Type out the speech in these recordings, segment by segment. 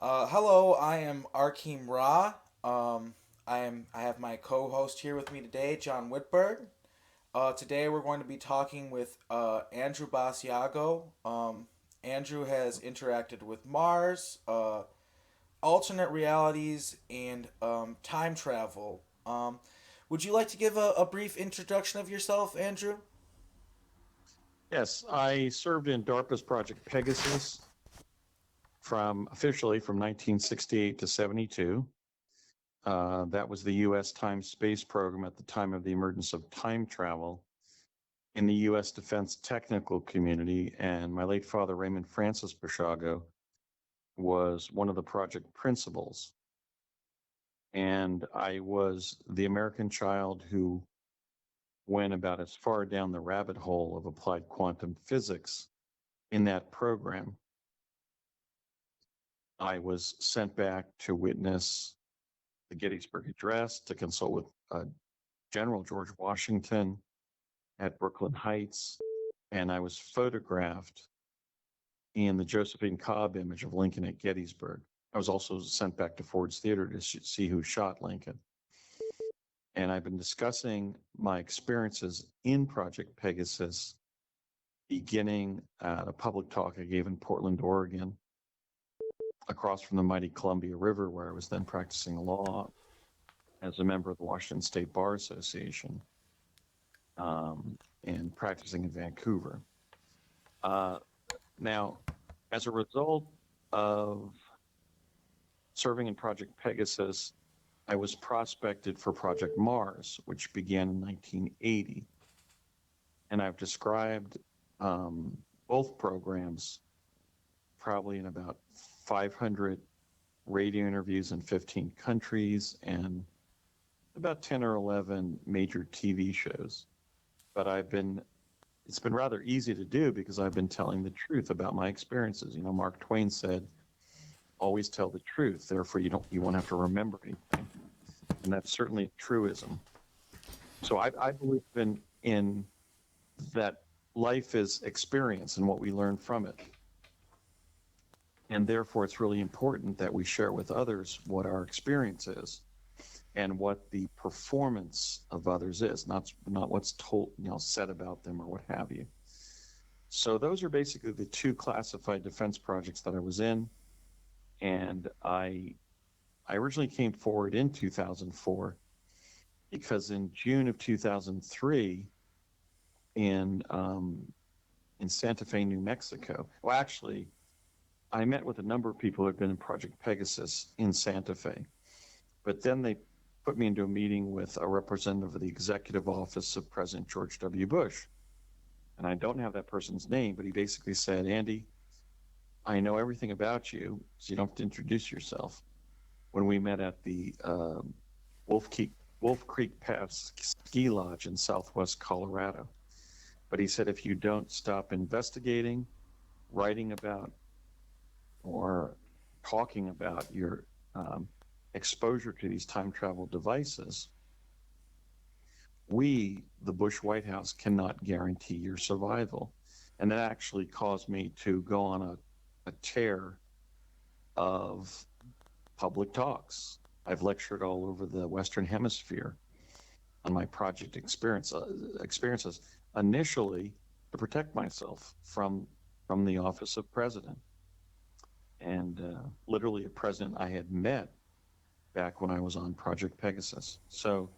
Hello, I am Arkheim Ra. I have my co-host here with me today, John Whitberg. Today we're going to be talking with Andrew Basiago. Andrew has interacted with Mars, alternate realities, and time travel. Would you like to give a brief introduction of yourself, Andrew? Yes, I served in DARPA's Project Pegasus from officially from 1968 to 72. That was the U.S. time space program at the time of the emergence of time travel in the U.S. defense technical community. And my late father, Raymond Francis Basiago, was one of the project principals. And I was the American child who went about as far down the rabbit hole of applied quantum physics in that program. I was sent back to witness the Gettysburg Address, to consult with General George Washington at Brooklyn Heights, and I was photographed in the Josephine Cobb image of Lincoln at Gettysburg. I was also sent back to Ford's Theater to see who shot Lincoln. And I've been discussing my experiences in Project Pegasus, beginning at a public talk I gave in Portland, Oregon, across from the mighty Columbia River, where I was then practicing law as a member of the Washington State Bar Association, and practicing in Vancouver. Uh, Now, as a result of serving in Project Pegasus, I was prospected for Project Mars, which began in 1980. And I've described both programs probably in about 500 radio interviews in 15 countries and about 10 or 11 major TV shows. But it's been rather easy to do because I've been telling the truth about my experiences. You know, Mark Twain said, always tell the truth. Therefore, you won't have to remember anything. And that's certainly a truism. So I believe in that life is experience and what we learn from it. And therefore, it's really important that we share with others what our experience is and what the performance of others is, not what's told, said about them or what have you. So those are basically the two classified defense projects that I was in, and I originally came forward in 2004 because in June of 2003 in in Santa Fe, New Mexico. Well, actually, I met with a number of people who had been in Project Pegasus in Santa Fe, but then they put me into a meeting with a representative of the executive office of President George W. Bush. And I don't have that person's name, but he basically said, Andy, I know everything about you, so you don't have to introduce yourself. When we met at the Wolf Creek, Wolf Creek Pass Ski Lodge in Southwest Colorado. But he said, if you don't stop investigating, writing about, or talking about your exposure to these time travel devices, we, the Bush White House, cannot guarantee your survival. And that actually caused me to go on a tear of public talks. I've lectured all over the Western Hemisphere on my project experiences, initially to protect myself from the office of president, and literally a president I had met back when I was on Project Pegasus. So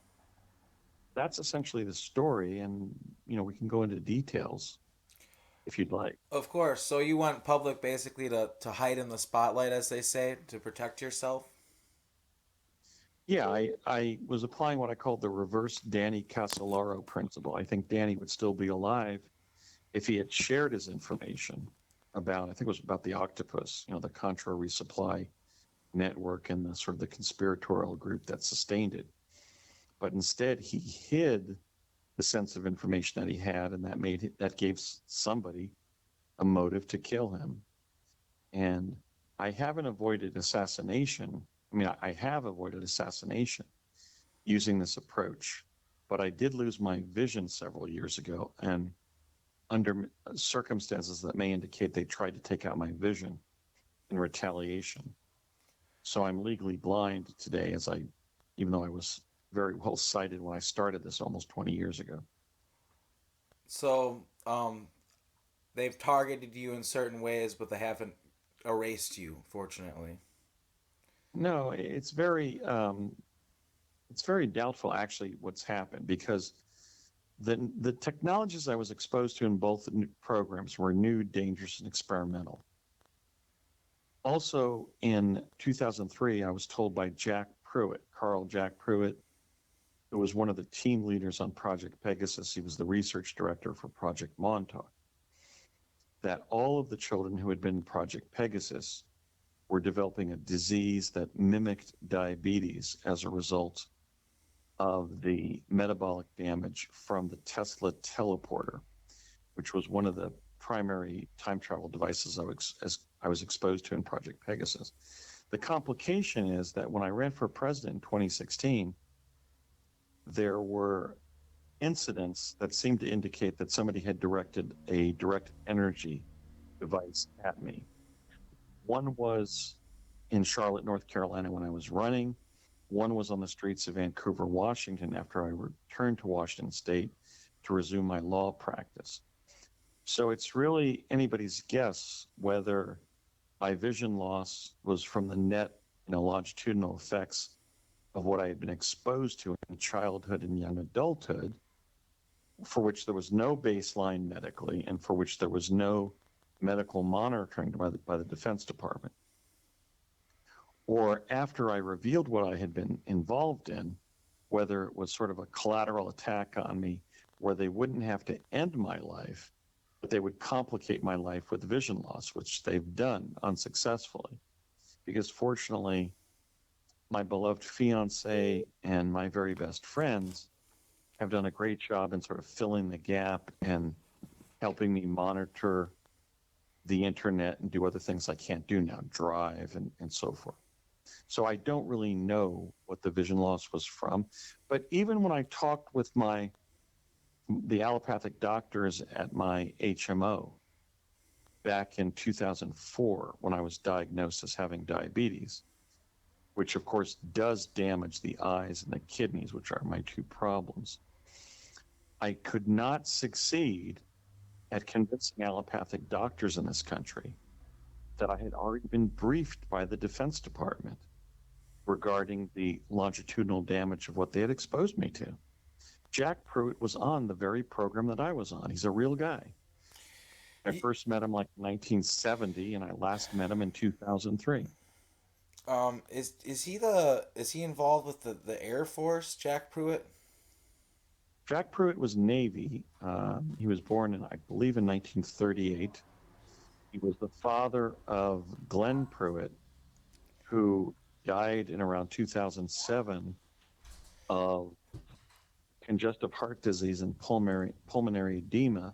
that's essentially the story, and we can go into details if you'd like. Of course. So you want public basically to hide in the spotlight, as they say, to protect yourself? Yeah, I was applying what I called the reverse Danny Casolaro principle. I think Danny would still be alive if he had shared his information about, I think it was about the octopus, the Contra resupply network and the sort of the conspiratorial group that sustained it. But instead, he hid the sense of information that he had, and that gave somebody a motive to kill him. And I haven't avoided assassination. I mean, I have avoided assassination using this approach, but I did lose my vision several years ago, and under circumstances that may indicate they tried to take out my vision in retaliation. So I'm legally blind today, even though I was very well sighted when I started this almost 20 years ago. So, they've targeted you in certain ways, but they haven't erased you, fortunately. No, it's very doubtful actually what's happened because the technologies I was exposed to in both programs were new, dangerous, and experimental. Also, in 2003, I was told by Carl Jack Pruitt, who was one of the team leaders on Project Pegasus, he was the research director for Project Montauk, that all of the children who had been in Project Pegasus were developing a disease that mimicked diabetes as a result of the metabolic damage from the Tesla teleporter, which was one of the primary time travel devices I was exposed to in Project Pegasus. The complication is that when I ran for president in 2016, there were incidents that seemed to indicate that somebody had directed a direct energy device at me. One was in Charlotte, North Carolina, when I was running. One was on the streets of Vancouver, Washington, after I returned to Washington State to resume my law practice. So it's really anybody's guess whether my vision loss was from the net, longitudinal effects of what I had been exposed to in childhood and young adulthood, for which there was no baseline medically and for which there was no medical monitoring by the Defense Department. Or after I revealed what I had been involved in, whether it was sort of a collateral attack on me where they wouldn't have to end my life, but they would complicate my life with vision loss, which they've done unsuccessfully. Because fortunately, my beloved fiance and my very best friends have done a great job in sort of filling the gap and helping me monitor the internet and do other things I can't do now, drive and so forth. So I don't really know what the vision loss was from. But even when I talked with the allopathic doctors at my HMO back in 2004, when I was diagnosed as having diabetes, which of course does damage the eyes and the kidneys, which are my two problems, I could not succeed at convincing allopathic doctors in this country that I had already been briefed by the Defense Department regarding the longitudinal damage of what they had exposed me to. Jack Pruitt was on the very program that I was on. He's a real guy. I first met him like 1970, and I last met him in 2003. Is he involved with the Air Force, Jack Pruitt? Jack Pruitt was Navy. He was born in, I believe, in 1938. He was the father of Glenn Pruitt, who died in around 2007 of congestive heart disease and pulmonary edema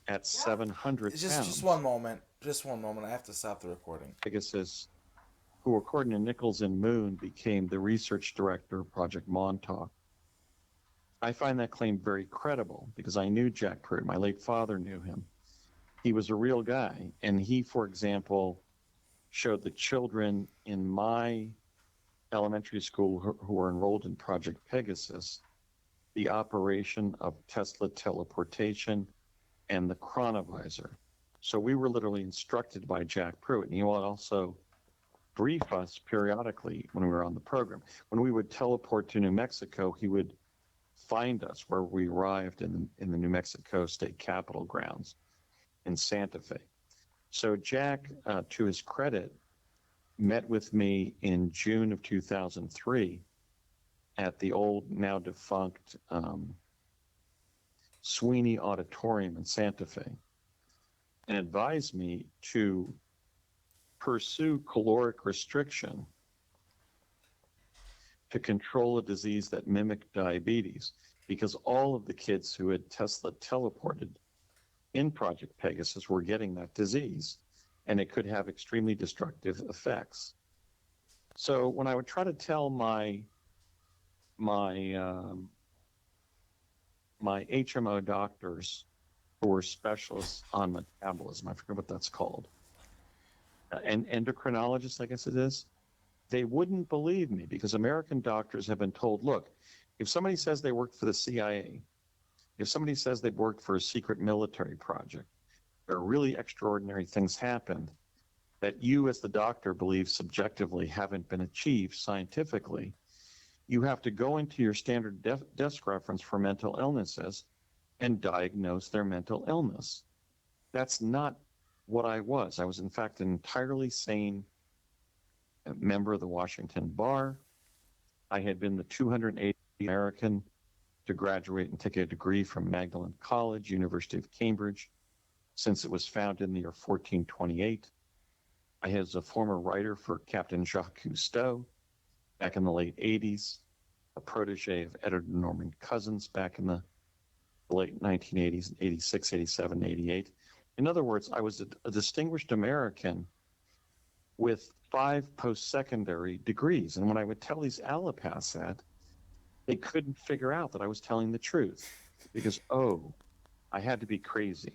at 700 pounds. Just one moment. Just one moment. I have to stop the recording. Pegasus, who according to Nichols and Moon became the research director of Project Montauk. I find that claim very credible because I knew Jack Pruitt. My late father knew him. He was a real guy. And he, for example, showed the children in my elementary school who were enrolled in Project Pegasus the operation of Tesla teleportation and the chronovisor. So we were literally instructed by Jack Pruitt, and he would also brief us periodically when we were on the program. When we would teleport to New Mexico, he would find us where we arrived in the New Mexico State Capitol grounds in Santa Fe. So Jack, to his credit, met with me in June of 2003 at the old, now defunct Sweeney Auditorium in Santa Fe and advised me to pursue caloric restriction to control a disease that mimicked diabetes, because all of the kids who had Tesla teleported in Project Pegasus were getting that disease, and it could have extremely destructive effects. So when I would try to tell my HMO doctors who were specialists on metabolism, I forget what that's called, and endocrinologists, I guess it is, they wouldn't believe me because American doctors have been told, look, if somebody says they worked for the CIA, if somebody says they've worked for a secret military project, where really extraordinary things happened that you as the doctor believe subjectively haven't been achieved scientifically, you have to go into your standard desk reference for mental illnesses and diagnose their mental illness. That's not what I was. I was, in fact, an entirely sane member of the Washington Bar. I had been the 280th American to graduate and take a degree from Magdalen College, University of Cambridge, since it was founded in the year 1428. I was a former writer for Captain Jacques Cousteau back in the late 80s, a protege of editor Norman Cousins back in the late 1980s, 86, 87, 88. In other words, I was a distinguished American with 5 post-secondary degrees. And when I would tell these allopaths that, they couldn't figure out that I was telling the truth because, oh, I had to be crazy.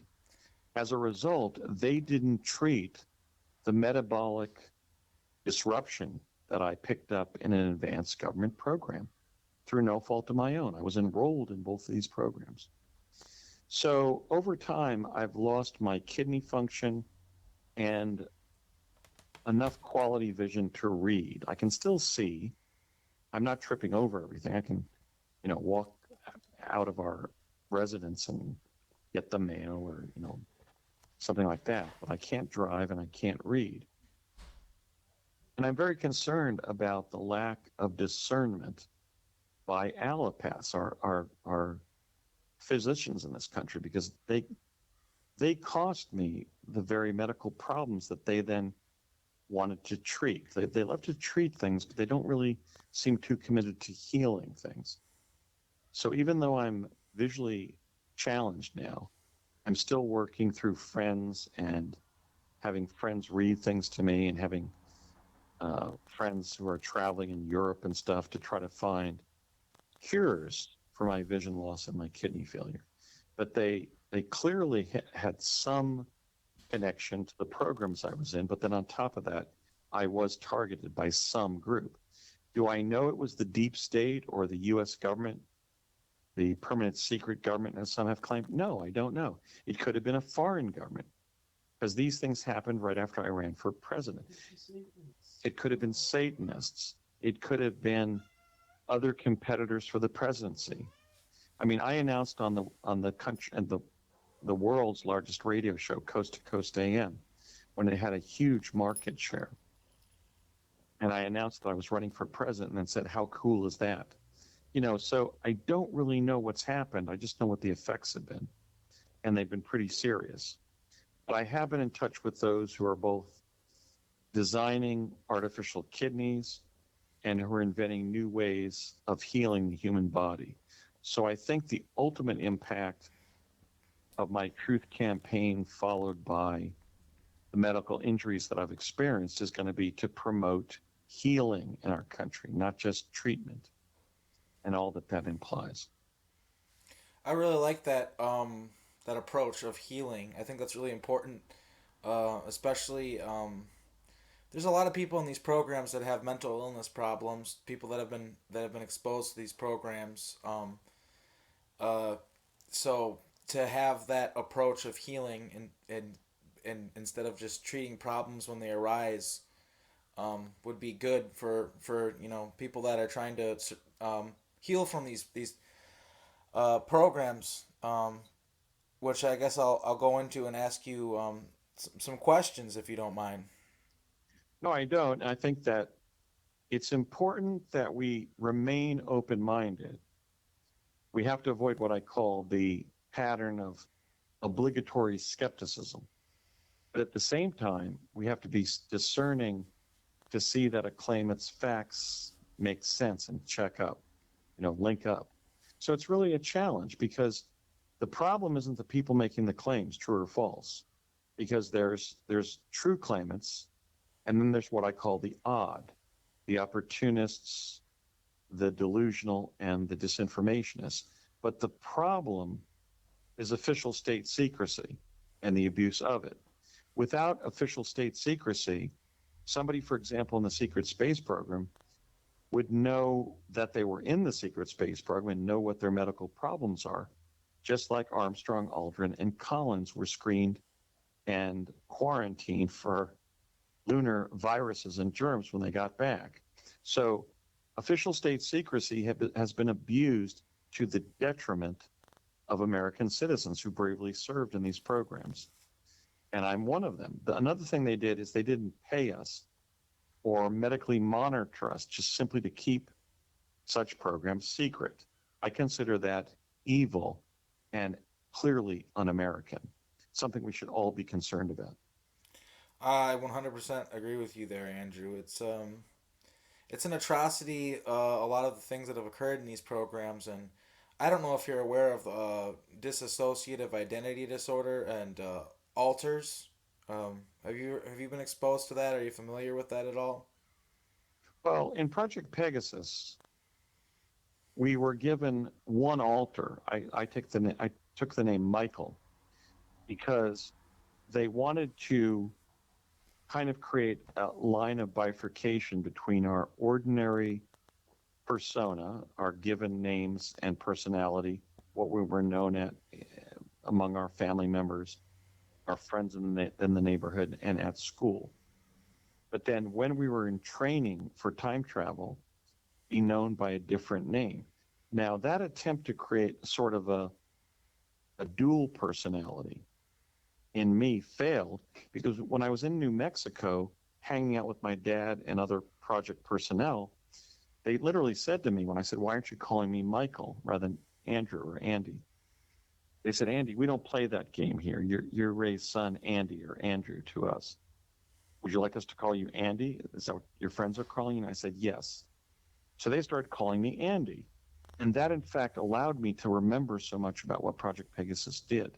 As a result, they didn't treat the metabolic disruption that I picked up in an advanced government program through no fault of my own. I was enrolled in both of these programs. So over time, I've lost my kidney function and enough quality vision to read. I can still see. I'm not tripping over everything. I can, walk out of our residence and get the mail or, something like that. But I can't drive and I can't read. And I'm very concerned about the lack of discernment by allopaths, our physicians in this country, because they cost me the very medical problems that they then wanted to treat. They love to treat things, but they don't really seem too committed to healing things. So even though I'm visually challenged now, I'm still working through friends and having friends read things to me and having friends who are traveling in Europe and stuff to try to find cures for my vision loss and my kidney failure. But they clearly had some connection to the programs I was in. But then on top of that, I was targeted by some group. Do I know it was the deep state or the U.S. government, the permanent secret government, as some have claimed? No, I don't know. It could have been a foreign government because these things happened right after I ran for president. It could have been Satanists. It could have been other competitors for the presidency. I mean, I announced on the country and the world's largest radio show, Coast to Coast AM, when it had a huge market share. And I announced that I was running for president and then said, how cool is that? So I don't really know what's happened. I just know what the effects have been. And they've been pretty serious. But I have been in touch with those who are both designing artificial kidneys and who are inventing new ways of healing the human body. So I think the ultimate impact of my truth campaign, followed by the medical injuries that I've experienced, is going to be to promote healing in our country, not just treatment and all that implies. I really like that approach of healing. I think that's really important, especially. There's a lot of people in these programs that have mental illness problems. People that have been exposed to these programs. So to have that approach of healing and instead of just treating problems when they arise, would be good for people that are trying to heal from these programs. Which I guess I'll go into and ask you some questions if you don't mind. No, I don't. I think that it's important that we remain open-minded. We have to avoid what I call the pattern of obligatory skepticism. But at the same time, we have to be discerning to see that a claimant's facts make sense and check up, link up. So it's really a challenge because the problem isn't the people making the claims, true or false, because there's true claimants, and then there's what I call the odd, the opportunists, the delusional, and the disinformationists. But the problem is official state secrecy and the abuse of it. Without official state secrecy, Somebody, for example, in the secret space program would know that they were in the secret space program and know what their medical problems are, just like Armstrong, Aldrin, and Collins were screened and quarantined for lunar viruses and germs when they got back. So official state secrecy has been abused to the detriment of American citizens who bravely served in these programs. And I'm one of them. Another thing they did is they didn't pay us or medically monitor us just simply to keep such programs secret. I consider that evil and clearly un-American, something we should all be concerned about. I 100% agree with you there, Andrew. It's an atrocity. A lot of the things that have occurred in these programs, and I don't know if you're aware of dissociative identity disorder and alters. Have you been exposed to that? Are you familiar with that at all? Well, in Project Pegasus, we were given one altar. I took the name Michael because they wanted to kind of create a line of bifurcation between our ordinary persona, our given names and personality, what we were known at among our family members, our friends in the neighborhood, and at school. But then when we were in training for time travel, be known by a different name. Now, that attempt to create sort of a dual personality in me failed because when I was in New Mexico hanging out with my dad and other project personnel, they literally said to me when I said, "Why aren't you calling me Michael rather than Andrew or Andy?" They said, "Andy, we don't play that game here. You're Ray's son, Andy or Andrew to us. Would you like us to call you Andy? Is that what your friends are calling you?" And I said, "Yes." So they started calling me Andy. And that, in fact, allowed me to remember so much about what Project Pegasus did.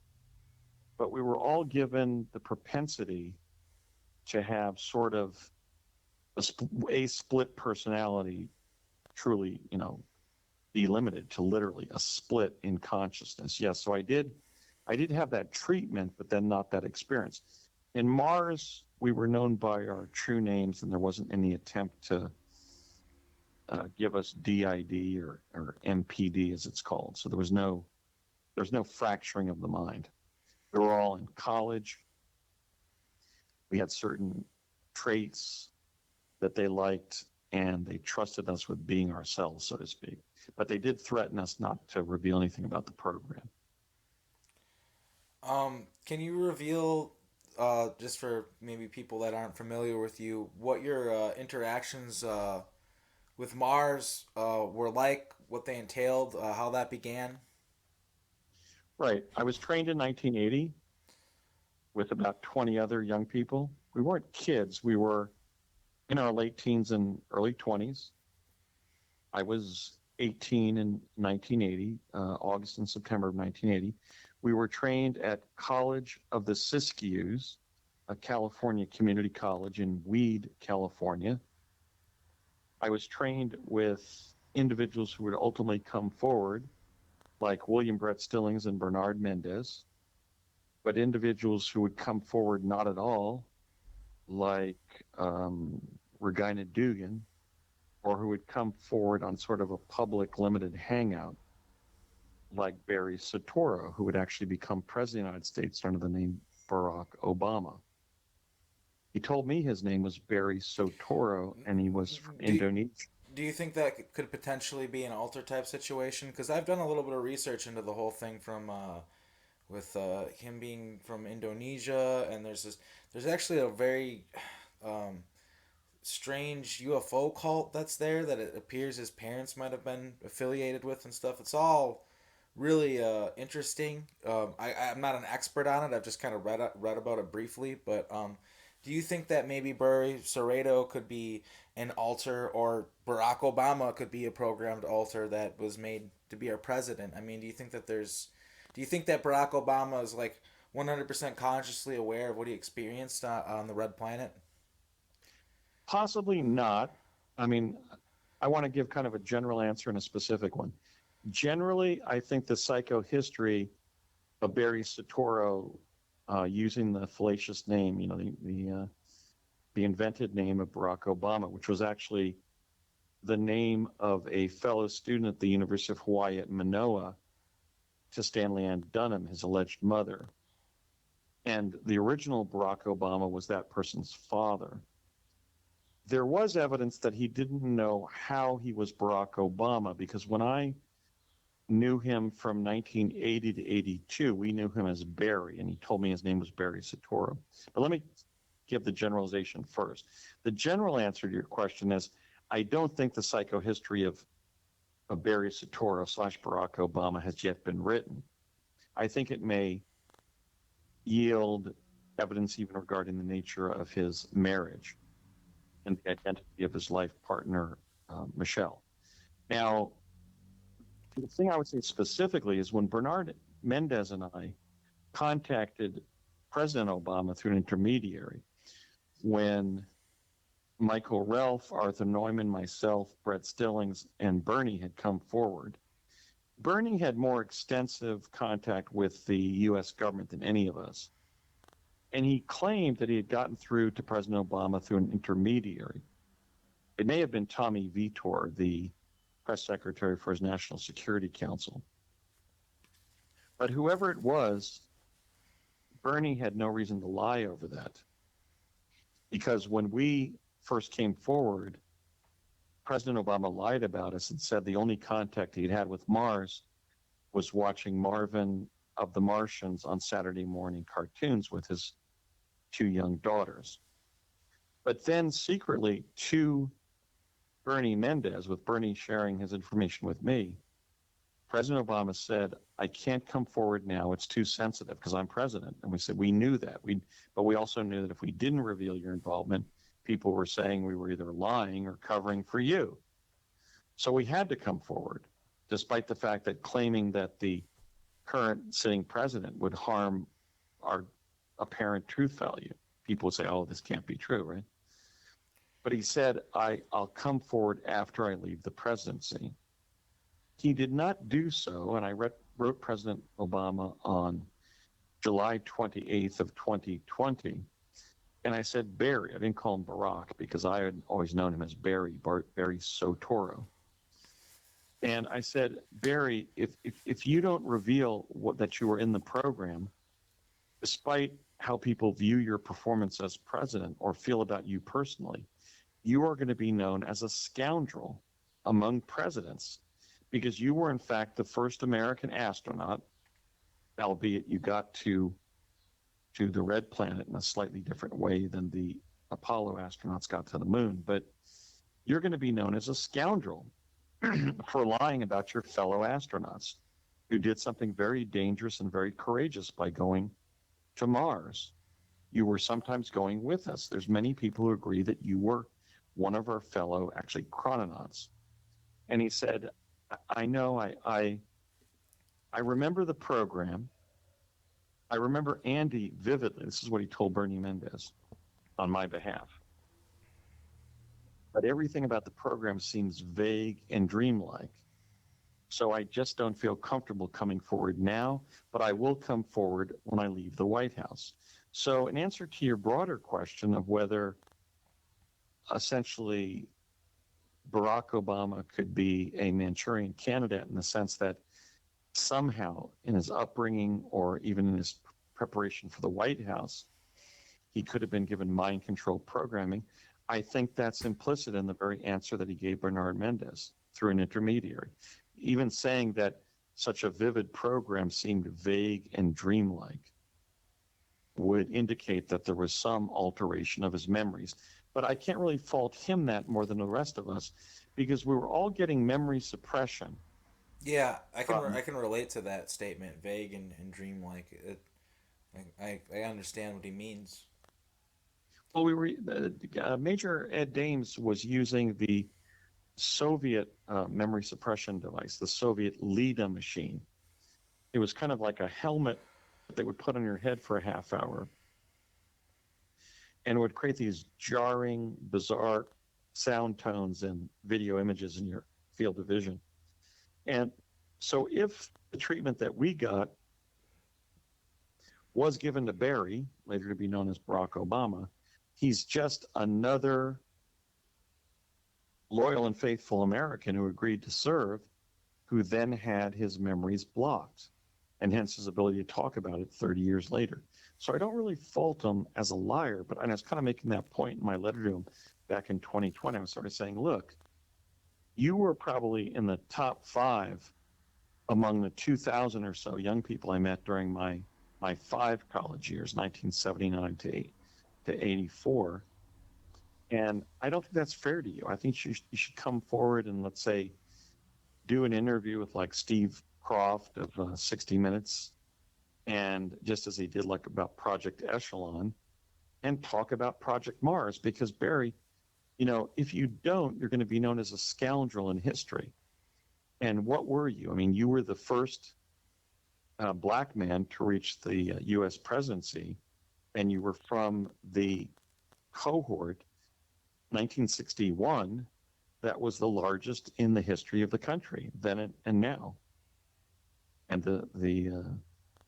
But we were all given the propensity to have sort of a split personality, truly, be limited to literally a split in consciousness. Yes, so I did have that treatment, but then not that experience. In Mars, we were known by our true names, and there wasn't any attempt to give us DID or MPD, as it's called. So there's no fracturing of the mind. We were all in college. We had certain traits that they liked, and they trusted us with being ourselves, so to speak. But they did threaten us not to reveal anything about the program. Can you reveal, just for maybe people that aren't familiar with you, what your interactions with Mars were like, what they entailed, how that began? Right. I was trained in 1980 with about 20 other young people. We weren't kids. We were in our late teens and early 20s. I was 18 in 1980, August and September of 1980. We were trained at College of the Siskiyous, a California community college in Weed, California. I was trained with individuals who would ultimately come forward, like William Brett Stillings and Bernard Mendez, but individuals who would come forward not at all, like Regina Dugan, or who would come forward on sort of a public limited hangout, like Barry Soetoro, who would actually become president of the United States under the name Barack Obama. He told me his name was Barry Soetoro and he was from Do Indonesia. do you think that could potentially be an alter type situation? Because I've done a little bit of research into the whole thing from with him being from Indonesia, and there's actually a very um, strange UFO cult that's there that it appears his parents might have been affiliated with and stuff. It's all really interesting. I'm not an expert on it. I've just kind of read about it briefly, but do you think that maybe Barry Soreto could be an alter, or Barack Obama could be a programmed alter that was made to be our president? I mean, do you think that Barack Obama is like 100% consciously aware of what he experienced on the Red Planet? Possibly not. I mean, I want to give kind of a general answer and a specific one. Generally, I think the psychohistory of Barry Soetoro using the fallacious name, the invented name of Barack Obama, which was actually the name of a fellow student at the University of Hawaii at Manoa to Stanley Ann Dunham, his alleged mother. And the original Barack Obama was that person's father. There was evidence that he didn't know how he was Barack Obama, because when I knew him from 1980 to 82, we knew him as Barry, and he told me his name was Barry Soetoro. But let me give the generalization first. The general answer to your question is, I don't think the psychohistory of Barry Soetoro / Barack Obama has yet been written. I think it may yield evidence even regarding the nature of his marriage and the identity of his life partner, Michelle. Now, the thing I would say specifically is when Bernard Mendez and I contacted President Obama through an intermediary, when Michael Relf, Arthur Neumann, myself, Brett Stillings, and Bernie had come forward. Bernie had more extensive contact with the U.S. government than any of us. And he claimed that he had gotten through to President Obama through an intermediary. It may have been Tommy Vitor, the press secretary for his National Security Council. But whoever it was, Bernie had no reason to lie over that. Because when we first came forward, President Obama lied about us and said the only contact he'd had with Mars was watching Marvin of the Martians on Saturday morning cartoons with his 2 young daughters. But then secretly to Bernie Mendez, with Bernie sharing his information with me, President Obama said, I can't come forward now. It's too sensitive because I'm president. And we said, we knew that. But we also knew that if we didn't reveal your involvement, people were saying we were either lying or covering for you. So we had to come forward, despite the fact that claiming that the current sitting president would harm our apparent truth value. People would say, oh, this can't be true, right? But he said, I'll come forward after I leave the presidency. He did not do so, and I wrote President Obama on July 28th of 2020, and I said, Barry, I didn't call him Barack because I had always known him as Barry Soetoro. And I said, Barry, if you don't reveal that you were in the program, despite how people view your performance as president or feel about you personally, you are going to be known as a scoundrel among presidents because you were, in fact, the first American astronaut, albeit you got to the red planet in a slightly different way than the Apollo astronauts got to the moon. But you're going to be known as a scoundrel for lying about your fellow astronauts who did something very dangerous and very courageous by going to Mars. You were sometimes going with us. There's many people who agree that you were one of our fellow, actually, chrononauts. And he said, I know, I remember the program. I remember Andy vividly. This is what he told Bernie Mendez on my behalf. But everything about the program seems vague and dreamlike. So I just don't feel comfortable coming forward now, but I will come forward when I leave the White House. So in answer to your broader question of whether essentially Barack Obama could be a Manchurian candidate in the sense that somehow in his upbringing or even in his preparation for the White House, he could have been given mind control programming. I think that's implicit in the very answer that he gave Bernard Mendez through an intermediary. Even saying that such a vivid program seemed vague and dreamlike would indicate that there was some alteration of his memories. But I can't really fault him that more than the rest of us because we were all getting memory suppression. Yeah, I can relate to that statement, vague and dreamlike. I understand what he means. Well, Major Ed Dames was using the Soviet memory suppression device, the Soviet LIDA machine. It was kind of like a helmet that they would put on your head for a half hour. And it would create these jarring, bizarre sound tones and video images in your field of vision. And so if the treatment that we got was given to Barry, later to be known as Barack Obama, He's just another loyal and faithful American who agreed to serve, who then had his memories blocked, and hence his ability to talk about it 30 years later. So I don't really fault him as a liar, but I was kind of making that point in my letter to him back in 2020. I was sort of saying, look, you were probably in the top 5 among the 2,000 or so young people I met during my 5 college years, 1979 to 84. And I don't think that's fair to you. I think you should come forward and, let's say, do an interview with like Steve Croft of 60 Minutes, and just as he did like about Project Echelon, and talk about Project Mars, because Barry, if you don't, you're going to be known as a scoundrel in history. And what were you? I mean, you were the first black man to reach the U.S. presidency, and you were from the cohort 1961 that was the largest in the history of the country then and now. And the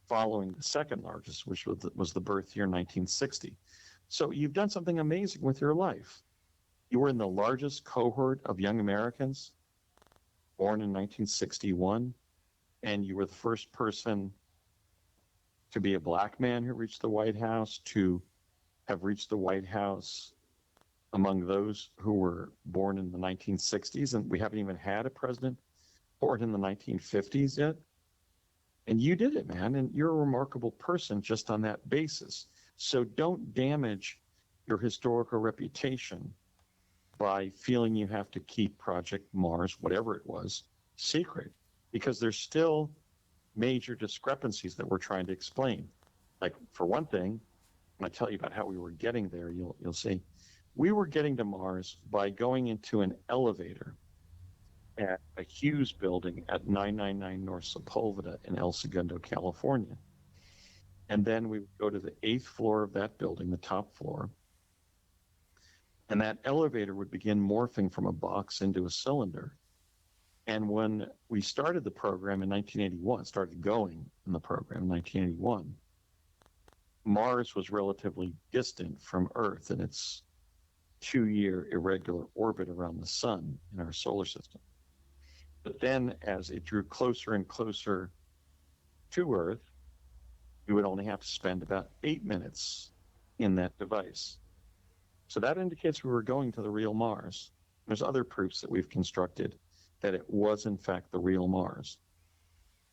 following the second largest, which was the birth year 1960. So you've done something amazing with your life. You were in the largest cohort of young Americans born in 1961, and you were the first person to be a black man who reached the White House, to have reached the White House among those who were born in the 1960s, and we haven't even had a president born in the 1950s yet. And you did it, man, and you're a remarkable person just on that basis. So don't damage your historical reputation by feeling you have to keep Project Mars, whatever it was, secret, because there's still major discrepancies that we're trying to explain. Like, for one thing, when I tell you about how we were getting there, you'll see, we were getting to Mars by going into an elevator at a Hughes building at 999 North Sepulveda in El Segundo, California. And then we would go to the 8th floor of that building, the top floor, and that elevator would begin morphing from a box into a cylinder. And when we started the program in 1981, started going in the program in 1981, Mars was relatively distant from Earth in its 2-year irregular orbit around the sun in our solar system. But then as it drew closer and closer to Earth, we would only have to spend about 8 minutes in that device. So that indicates we were going to the real Mars. There's other proofs that we've constructed that it was in fact the real Mars.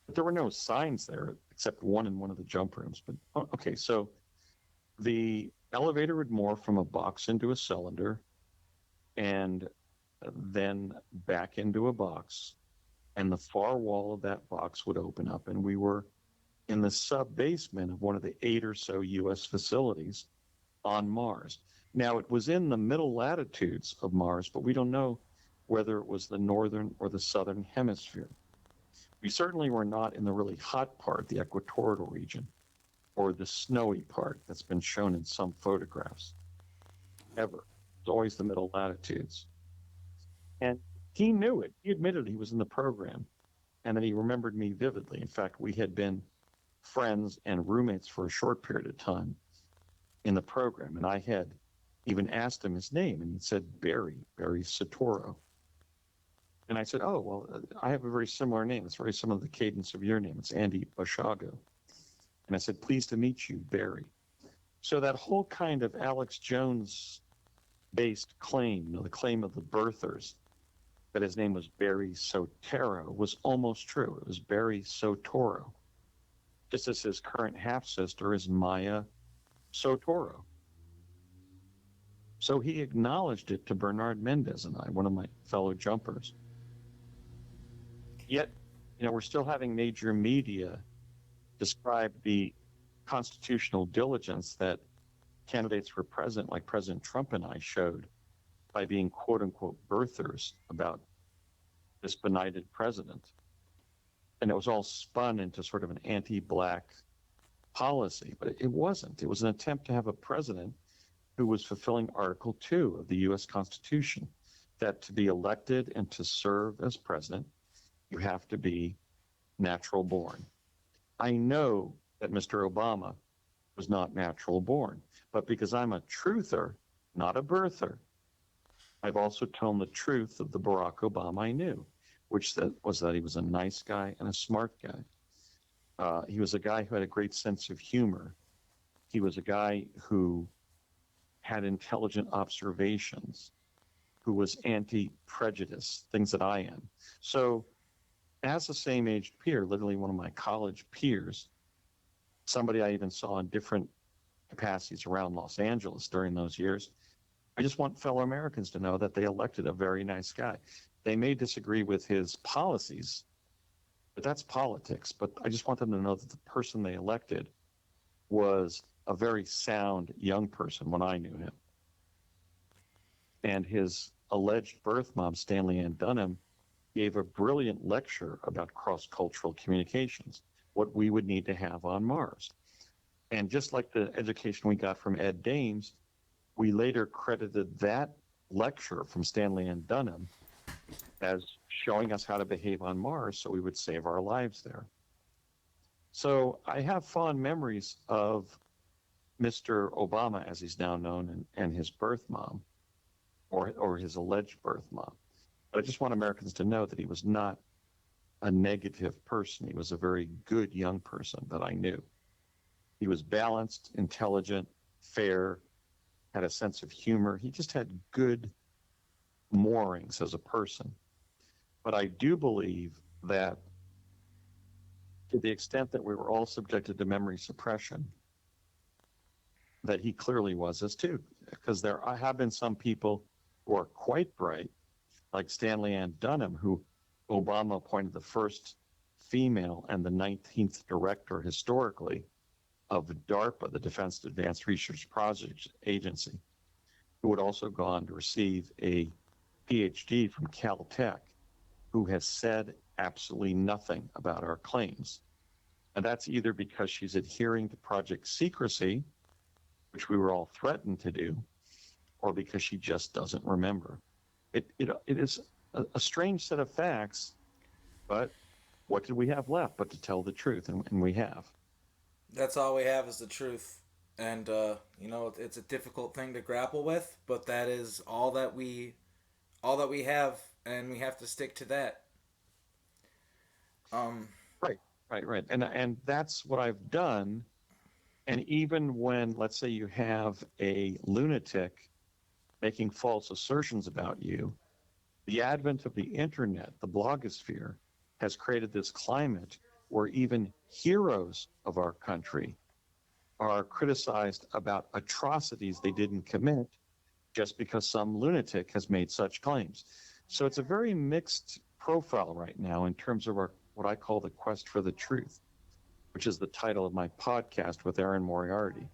But there were no signs there except one in one of the jump rooms. But okay, so the elevator would morph from a box into a cylinder and then back into a box. And the far wall of that box would open up, and we were in the sub-basement of one of the 8 or so U.S. facilities on Mars. Now, it was in the middle latitudes of Mars, but we don't know whether it was the northern or the southern hemisphere. We certainly were not in the really hot part, the equatorial region, or the snowy part that's been shown in some photographs, ever. It's always the middle latitudes. And he knew it. He admitted he was in the program, and then he remembered me vividly. In fact, we had been friends and roommates for a short period of time in the program, and I had even asked him his name, and he said Barry Soetoro. And I said, oh, well, I have a very similar name. It's very similar to the cadence of your name. It's Andy Basiago. And I said, pleased to meet you, Barry. So that whole kind of Alex Jones-based claim, the claim of the birthers, that his name was Barry Soetoro, was almost true. It was Barry Soetoro, just as his current half-sister is Maya Soetoro. So he acknowledged it to Bernard Mendez and I, one of my fellow jumpers. Yet, we're still having major media describe the constitutional diligence that candidates for president, like President Trump and I, showed by being quote-unquote birthers about this benighted president. And it was all spun into sort of an anti-black policy, but it wasn't. It was an attempt to have a president who was fulfilling Article 2 of the U.S. Constitution, that to be elected and to serve as president, you have to be natural born. I know that Mr. Obama was not natural born, but because I'm a truther, not a birther. I've also told the truth of the Barack Obama I knew, which was that he was a nice guy and a smart guy. He was a guy who had a great sense of humor. He was a guy who had intelligent observations, who was anti-prejudice, things that I am. So as a same-aged peer, literally one of my college peers, somebody I even saw in different capacities around Los Angeles during those years, I just want fellow Americans to know that they elected a very nice guy. They may disagree with his policies, but that's politics. But I just want them to know that the person they elected was a very sound young person when I knew him. And his alleged birth mom, Stanley Ann Dunham, gave a brilliant lecture about cross-cultural communications, what we would need to have on Mars. And just like the education we got from Ed Dames, we later credited that lecture from Stanley and Dunham as showing us how to behave on Mars so we would save our lives there. So I have fond memories of Mr. Obama, as he's now known, and his birth mom, or his alleged birth mom. But I just want Americans to know that he was not a negative person. He was a very good young person that I knew. He was balanced, intelligent, fair, had a sense of humor. He just had good moorings as a person. But I do believe that to the extent that we were all subjected to memory suppression, that he clearly was as too. Because there have been some people who are quite bright, like Stanley Ann Dunham, who Obama appointed the first female and the 19th director historically of DARPA, the Defense Advanced Research Projects Agency, who would also go on to receive a PhD from Caltech, who has said absolutely nothing about our claims. And that's either because she's adhering to Project Secrecy, which we were all threatened to do, or because she just doesn't remember. It is a strange set of facts, but what did we have left but to tell the truth? And we have. That's all we have is the truth. And it's a difficult thing to grapple with, but that is all that we have, and we have to stick to that. Um, Right, right. And that's what I've done. And even when, let's say, you have a lunatic making false assertions about you, the advent of the internet, the blogosphere, has created this climate where even heroes of our country are criticized about atrocities they didn't commit just because some lunatic has made such claims. So it's a very mixed profile right now in terms of our what I call the quest for the truth, which is the title of my podcast with Aaron Moriarty.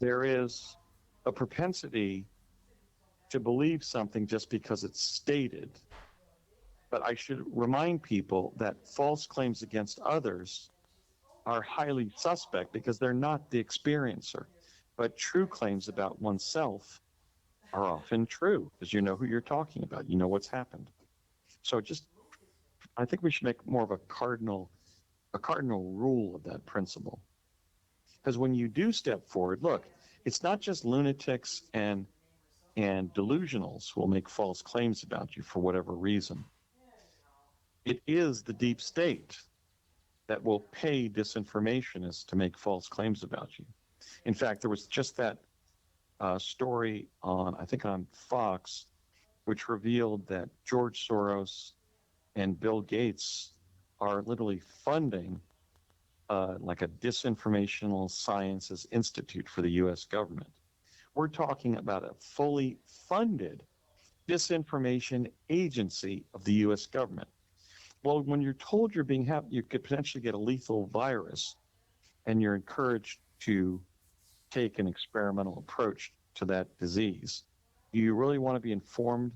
There is a propensity to believe something just because it's stated. But I should remind people that false claims against others are highly suspect because they're not the experiencer. But true claims about oneself are often true because you know who you're talking about, you know what's happened. So just I think we should make more of a cardinal rule of that principle. Because when you do step forward, look, it's not just lunatics and delusionals who will make false claims about you for whatever reason. It is the deep state that will pay disinformationists to make false claims about you. In fact, there was just that story on, I think, on Fox, which revealed that George Soros and Bill Gates are literally funding like a disinformational sciences institute for the U.S. government. We're talking about a fully funded disinformation agency of the U.S. government. Well, when you're told you could potentially get a lethal virus, and you're encouraged to take an experimental approach to that disease, do you really want to be informed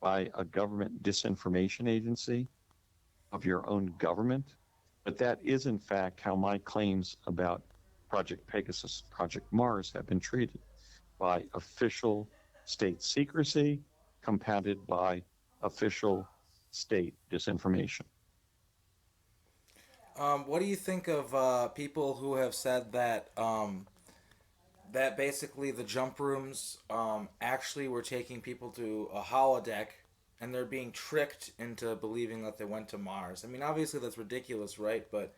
by a government disinformation agency of your own government? But that is, in fact, how my claims about Project Pegasus, Project Mars have been treated by official state secrecy compounded by official state disinformation. what do you think of people who have said that that basically the jump rooms actually were taking people to a holodeck, and they're being tricked into believing that they went to Mars. I mean, obviously that's ridiculous, right? But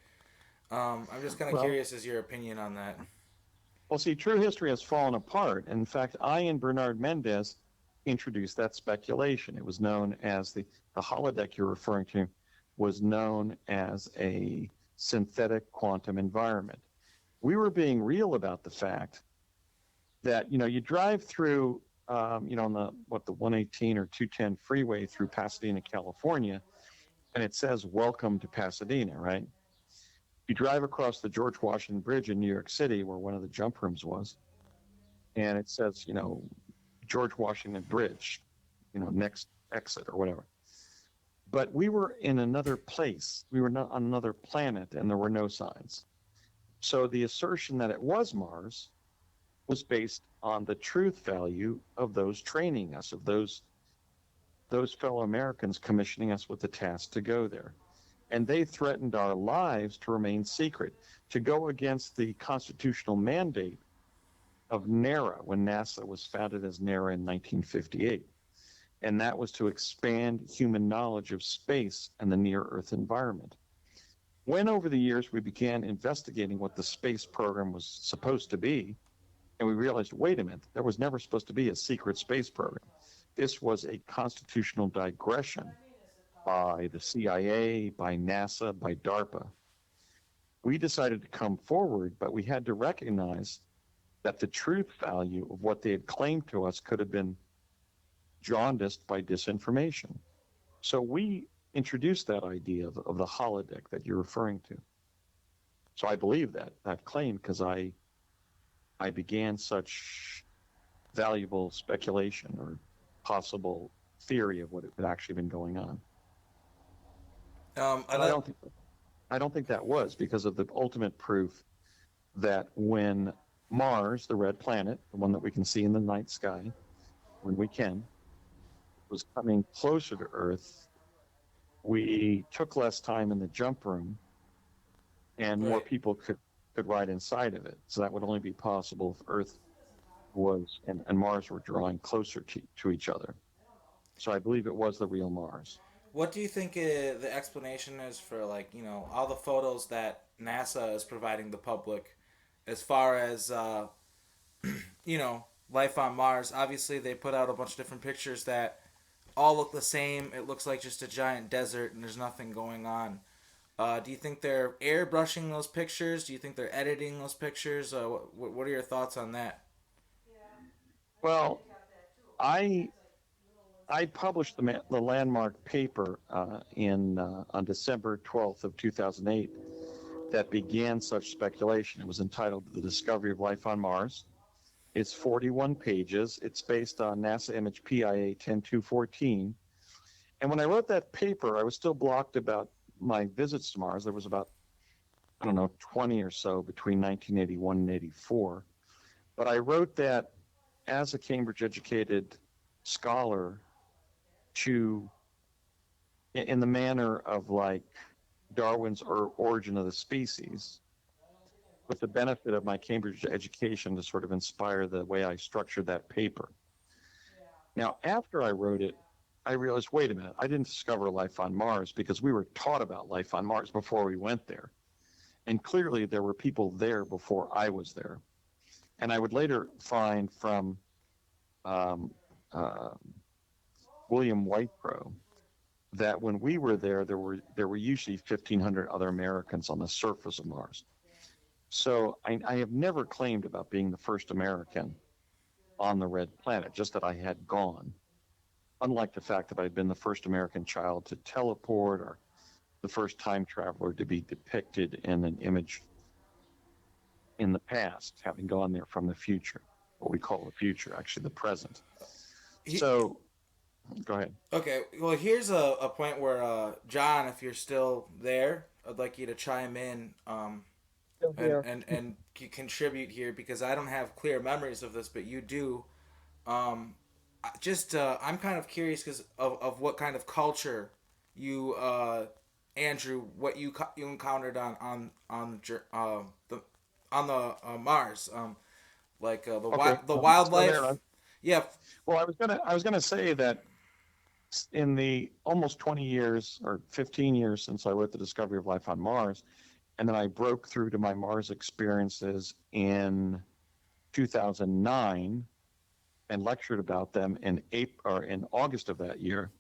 I'm just kind of Well, curious as your opinion on that. well, see, true history has fallen apart. In fact, I and Bernard Mendez introduced that speculation. It was known as the holodeck you're referring to was known as a synthetic quantum environment. We were being real about the fact that, you drive through, on the 118 or 210 freeway through Pasadena, California, and it says, "Welcome to Pasadena," right? You drive across the George Washington Bridge in New York City, where one of the jump rooms was, and it says, George Washington Bridge, next exit or whatever. But we were in another place. We were not on another planet, and there were no signs. So the assertion that it was Mars was based on the truth value of those training us, of those fellow Americans commissioning us with the task to go there. And they threatened our lives to remain secret, to go against the constitutional mandate of NARA when NASA was founded as NARA in 1958. And that was to expand human knowledge of space and the near Earth environment. When over the years we began investigating what the space program was supposed to be, and we realized, wait a minute, there was never supposed to be a secret space program. This was a constitutional digression by the CIA, by NASA, by DARPA. We decided to come forward, but we had to recognize that the truth value of what they had claimed to us could have been jaundiced by disinformation. So we introduced that idea of the holodeck that you're referring to. So I believe that claim because I began such valuable speculation or possible theory of what had actually been going on. I But I let don't think I don't think that was because of the ultimate proof that when Mars, the red planet, the one that we can see in the night sky, when we can, was coming closer to Earth, we took less time in the jump room and more right. people could ride inside of it. So that would only be possible if Earth and Mars were drawing closer to each other. So I believe it was the real Mars. What do you think the explanation is for, like, all the photos that NASA is providing the public as far as life on Mars? Obviously, they put out a bunch of different pictures that all look the same. It looks like just a giant desert and there's nothing going on. Do you think they're airbrushing those pictures? Do you think they're editing those pictures? What are your thoughts on that? Well, I I published the landmark paper in on December 12th of 2008 that began such speculation. It was entitled "The Discovery of Life on Mars." It's 41 pages. It's based on NASA image PIA 10214. And when I wrote that paper, I was still blocked about my visits to Mars. There was about, I don't know, 20 or so between 1981 and 84. But I wrote that as a Cambridge educated scholar to, in the manner of like Darwin's Origin of the Species, with the benefit of my Cambridge education to sort of inspire the way I structured that paper. Now, after I wrote it, I realized, wait a minute, I didn't discover life on Mars because we were taught about life on Mars before we went there. And clearly there were people there before I was there. And I would later find from um, uh, William Whitebrow that when we were there, there were usually 1,500 other Americans on the surface of Mars. So I have never claimed about being the first American on the red planet, just that I had gone. Unlike the fact that I'd been the first American child to teleport or the first time traveler to be depicted in an image in the past, having gone there from the future, what we call the future, actually the present. So go ahead. Okay, well, here's a point where, John, if you're still there, I'd like you to chime in, Still and, here. and, and contribute here because I don't have clear memories of this, but you do. I'm kind of curious because of what kind of culture you, Andrew, what you encountered on the on the Mars. like Okay. the Still there. wildlife. Yeah. Well, I was gonna say that in the almost 20 years or 15 years since I wrote The Discovery of Life on Mars, and then I broke through to my Mars experiences in 2009 and lectured about them in April or in August of that year.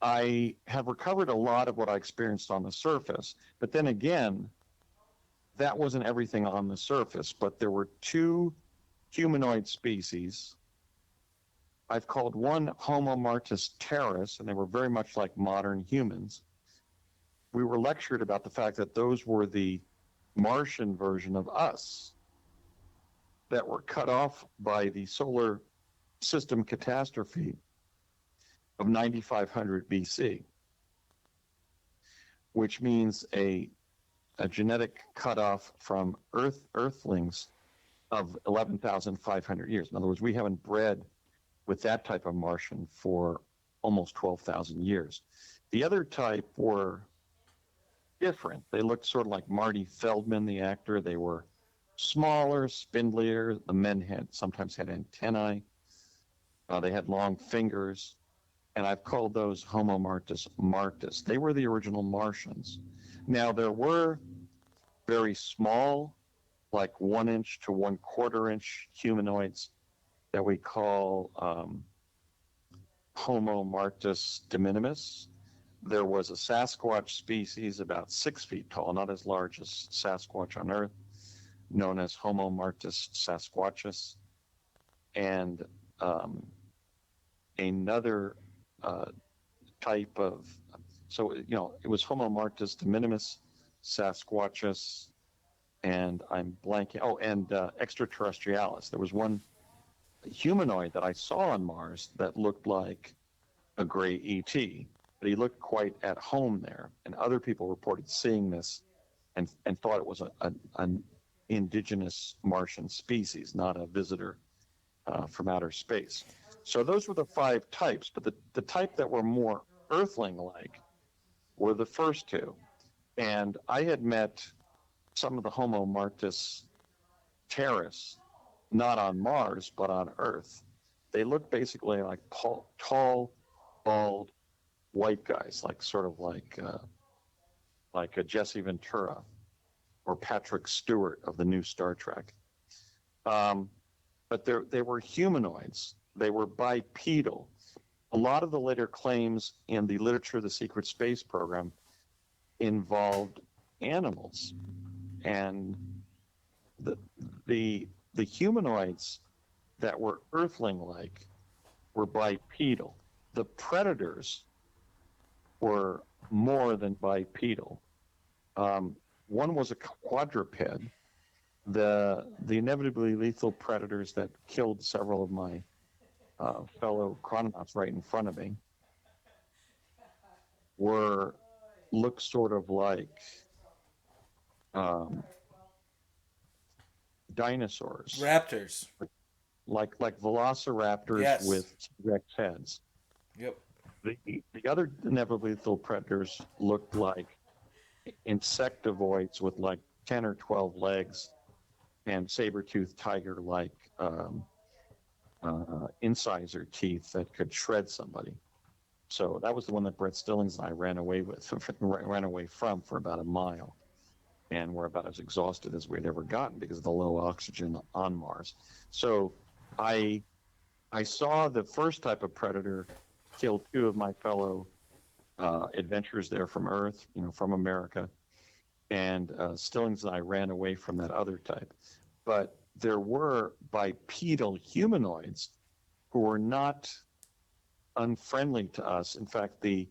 I have recovered a lot of what I experienced on the surface, but then again, that wasn't everything on the surface. But there were two humanoid species. I've called one Homo martis terris, and they were very much like modern humans. We were lectured about the fact that those were the Martian version of us that were cut off by the solar system catastrophe of 9500 BC, which means a genetic cutoff from Earthlings of 11,500 years. In other words, we haven't bred with that type of Martian for almost 12,000 years. The other type were different. They looked sort of like Marty Feldman, the actor. They were smaller, spindlier. The men sometimes had antennae. They had long fingers, and I've called those Homo martis martis. They were the original Martians. Now, there were very small, like 1 inch to 1/4 inch humanoids that we call Homo martis de minimis. There was a Sasquatch species about 6 feet tall, not as large as Sasquatch on Earth, known as Homo martis sasquatchus, and another type of, so, it was Homo martis de minimis, Sasquatchus, and I'm blanking, and extraterrestrialis. There was one humanoid that I saw on Mars that looked like a gray ET, but he looked quite at home there. And other people reported seeing this and thought it was an indigenous Martian species, not a visitor from outer space. So those were the 5 types, but the type that were more Earthling-like were the first 2. And I had met some of the Homo martis terris, not on Mars, but on Earth. They look basically like tall, bald, white guys, like sort of like a Jesse Ventura or Patrick Stewart of the new Star Trek. But they were humanoids. They were bipedal. A lot of the later claims in the literature of the Secret Space Program involved animals, and the humanoids that were Earthling-like were bipedal. The predators were more than bipedal. One was a quadruped. The inevitably lethal predators that killed several of my fellow chrononauts right in front of me looked sort of like dinosaurs, Raptors. like velociraptors Yes. with T-Rex heads. Yep. The other inevitably lethal predators looked like insectivoids with like 10 or 12 legs and saber-toothed tiger-like incisor teeth that could shred somebody. So that was the one that Brett Stillings and I ran away from for about a mile, and we're about as exhausted as we'd ever gotten because of the low oxygen on Mars. So I saw the first type of predator kill 2 of my fellow adventurers there from Earth, from America, and Stillings and I ran away from that other type. But there were bipedal humanoids who were not unfriendly to us. In fact, the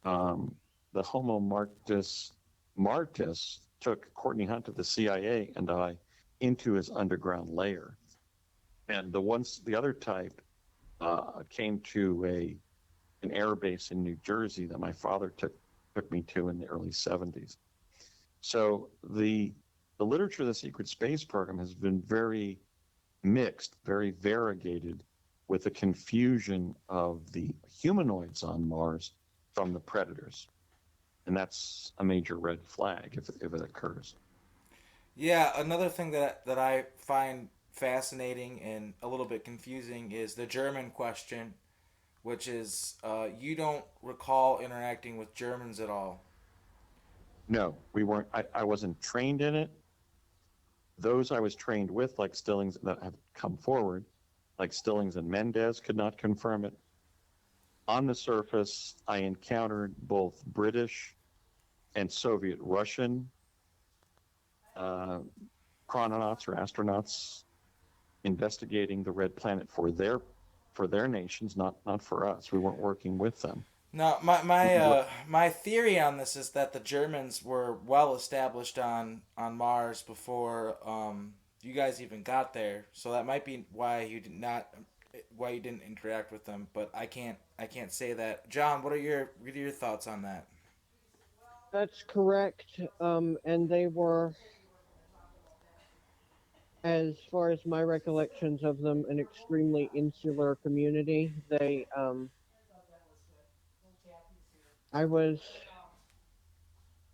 Homo martis martis took Courtney Hunt of the CIA and I into his underground lair. And the other type came to an air base in New Jersey that my father took me to in the early 70s. So the literature of the Secret Space Program has been very mixed, very variegated, with the confusion of the humanoids on Mars from the predators. And that's a major red flag if it occurs. Yeah, another thing that I find fascinating and a little bit confusing is the German question, which is you don't recall interacting with Germans at all. No, we weren't. I wasn't trained in it. Those I was trained with, like Stillings that have come forward, like Stillings and Mendez, could not confirm it. On the surface, I encountered both British and Soviet Russian uh, chrononauts or astronauts investigating the red planet for their nations, not for us. We weren't working with them. No, my theory on this is that the Germans were well established on Mars before you guys even got there. So that might be why you didn't interact with them. But I can't say that. John, what are your thoughts on that? That's correct. And they were, as far as my recollections of them, an extremely insular community. I was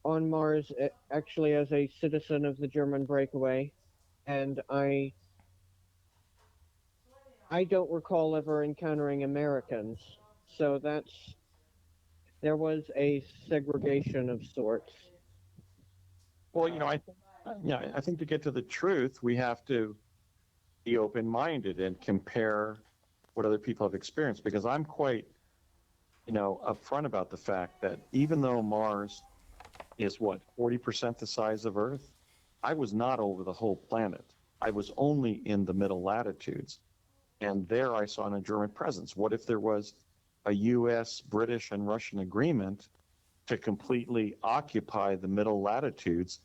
on Mars actually as a citizen of the German breakaway, and I don't recall ever encountering Americans. So there was a segregation of sorts. Well, I think to get to the truth, we have to be open-minded and compare what other people have experienced. Because I'm quite, upfront about the fact that even though Mars is 40% the size of Earth, I was not over the whole planet. I was only in the middle latitudes. And there I saw a German presence. What if there was a US, British, and Russian agreement to completely occupy the middle latitudes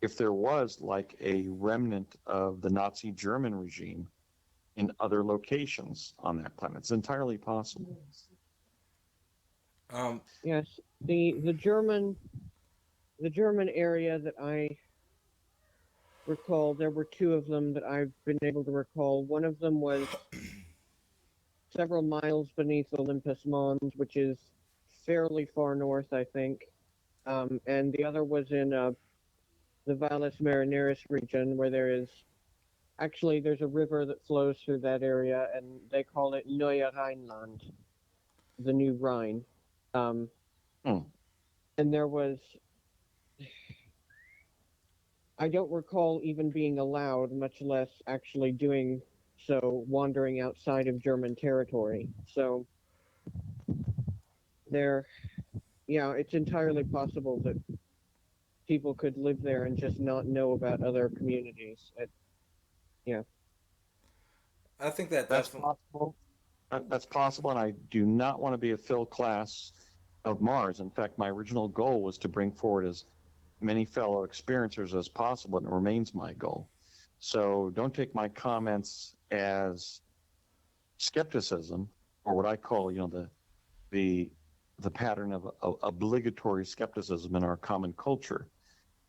if there was like a remnant of the Nazi German regime in other locations on that planet? It's entirely possible. Um, Yes, the German area that I recall, there were two of them that I've been able to recall. One of them was several miles beneath Olympus Mons, which is fairly far north, I think. And the other was in the Valles Marineris region, where there's a river that flows through that area, and they call it Neue Rheinland, the New Rhine. Um, Hmm. and I don't recall even being allowed, much less actually doing so, wandering outside of German territory. So there, yeah, it's entirely possible that people could live there and just not know about other communities. Yeah, I think that That's definitely. possible. That's possible. And I do not want to be a Phil class of Mars. In fact, my original goal was to bring forward as many fellow experiencers as possible, and it remains my goal. So don't take my comments as skepticism, or what I call, the the pattern of obligatory skepticism in our common culture.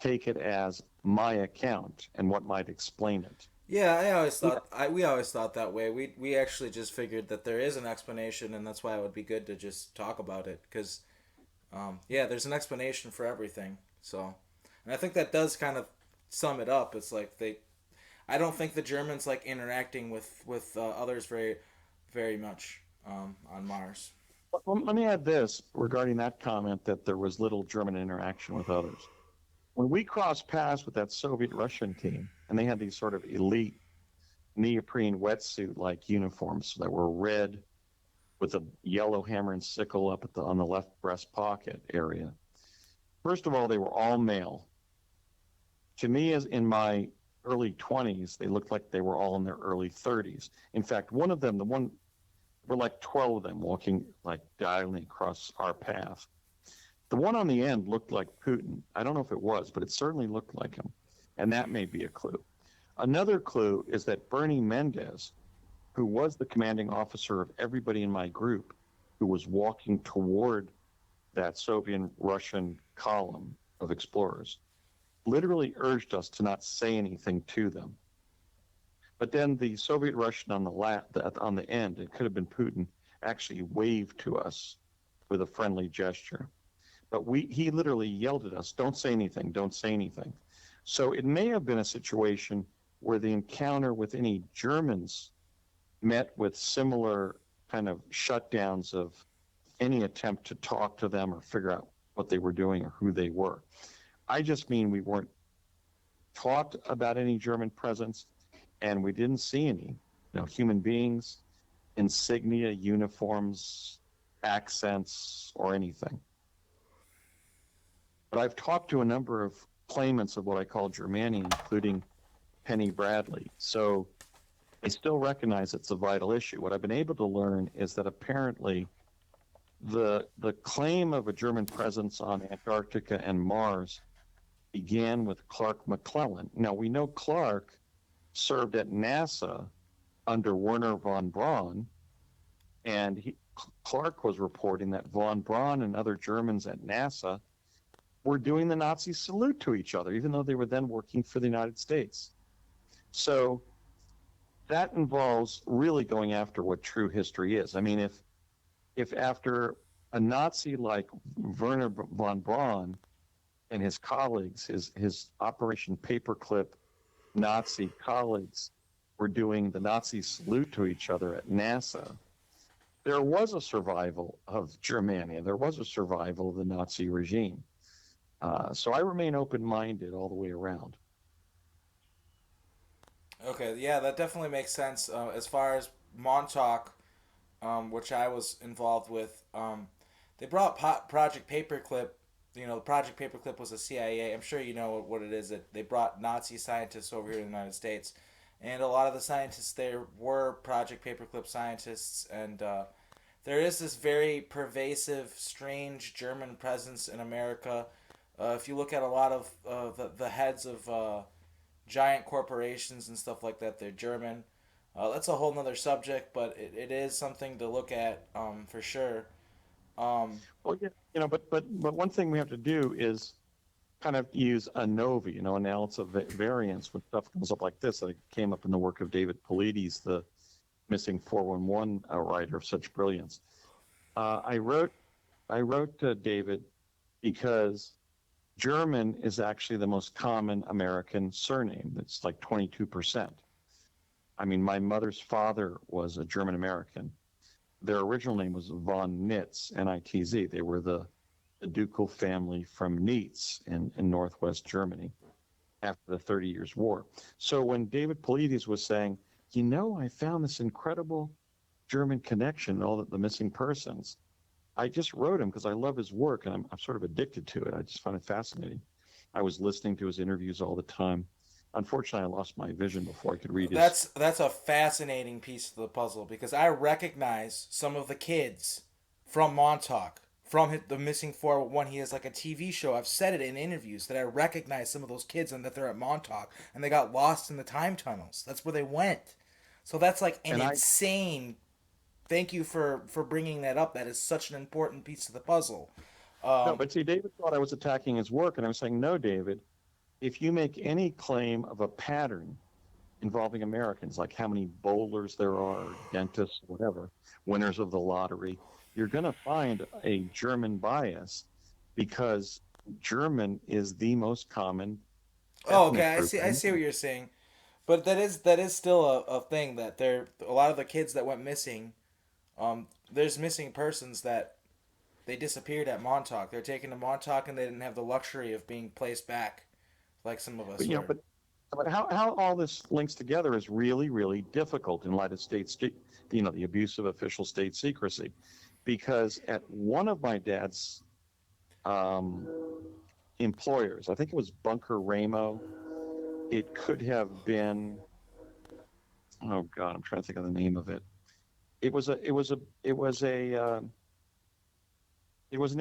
Take it as my account and what might explain it. Yeah, Yeah. we always thought that way. We actually just figured that there is an explanation, and that's why it would be good to just talk about it because yeah, there's an explanation for everything. So, and I think that does kind of sum it up. It's like I don't think the Germans like interacting with others very much on Mars. Well, let me add this regarding that comment that there was little German interaction with others. When we crossed paths with that Soviet Russian team, and they had these sort of elite neoprene wetsuit like uniforms that were red with a yellow hammer and sickle up on the left breast pocket area. First of all, they were all male. To me, as in my early 20s, they looked like they were all in their early 30s. In fact, one of them, the one, were like 12 of them walking, like diagonally across our path. The one on the end looked like Putin. I don't know if it was, but it certainly looked like him. And that may be a clue. Another clue is that Bernie Mendez, who was the commanding officer of everybody in my group, who was walking toward that Soviet Russian column of explorers, literally urged us to not say anything to them. But then the Soviet Russian on the end, it could have been Putin, actually waved to us with a friendly gesture. But he literally yelled at us, "Don't say anything, don't say anything." So it may have been a situation where the encounter with any Germans met with similar kind of shutdowns of any attempt to talk to them or figure out what they were doing or who they were. I just mean we weren't taught about any German presence, and we didn't see any, human beings, insignia, uniforms, accents, or anything. But I've talked to a number of claimants of what I call Germania, including Penny Bradley. So I still recognize it's a vital issue. What I've been able to learn is that apparently the claim of a German presence on Antarctica and Mars began with Clark McClellan. Now, we know Clark served at NASA under Werner von Braun, and Clark was reporting that von Braun and other Germans at NASA were doing the Nazi salute to each other, even though they were then working for the United States. So that involves really going after what true history is. I mean, if after a Nazi like Werner von Braun and his colleagues, his Operation Paperclip Nazi colleagues were doing the Nazi salute to each other at NASA, there was a survival of Germania. There was a survival of the Nazi regime. So I remain open-minded all the way around. Okay, yeah, that definitely makes sense. As far as Montauk, which I was involved with, they brought Project Paperclip. Project Paperclip was a CIA. I'm sure you know what it is. That they brought Nazi scientists over here to the United States, and a lot of the scientists there were Project Paperclip scientists. And there is this very pervasive, strange German presence in America. If you look at a lot of the heads of giant corporations and stuff like that, they're German. That's a whole nother subject, but it is something to look at for sure. Well, yeah, but one thing we have to do is kind of use ANOVA, analysis of variance when stuff comes up like this. That came up in the work of David Paulides, the missing 411 writer of such brilliance. I wrote to David because German is actually the most common American surname. It's like 22%. I mean, my mother's father was a German American. Their original name was von Nitz, N-I-T-Z. They were the ducal family from Nitz in northwest Germany after the 30 Years' War. So when David Paulides was saying, I found this incredible German connection, all the missing persons, I just wrote him because I love his work and I'm sort of addicted to it. I just find it fascinating. I was listening to his interviews all the time. Unfortunately, I lost my vision before I could read his... That's a fascinating piece of the puzzle because I recognize some of the kids from Montauk, from the Missing 411. He has like a TV show. I've said it in interviews that I recognize some of those kids and that they're at Montauk and they got lost in the time tunnels. That's where they went. So that's like an insane... Thank you for bringing that up. That is such an important piece of the puzzle. No, but see, David thought I was attacking his work, and I was saying, no, David, if you make any claim of a pattern involving Americans, like how many bowlers there are, dentists, whatever, winners of the lottery, you're going to find a German bias because German is the most common. Oh, okay. I see what you're saying, but that is still a thing that a lot of the kids that went missing. There's missing persons that they disappeared at Montauk. They're taken to Montauk and they didn't have the luxury of being placed back like some of us were. But how all this links together is really, really difficult in light of the abuse of official state secrecy. Because at one of my dad's employers, I think it was Bunker Ramo, it could have been, oh God, I'm trying to think of the name of it. It was an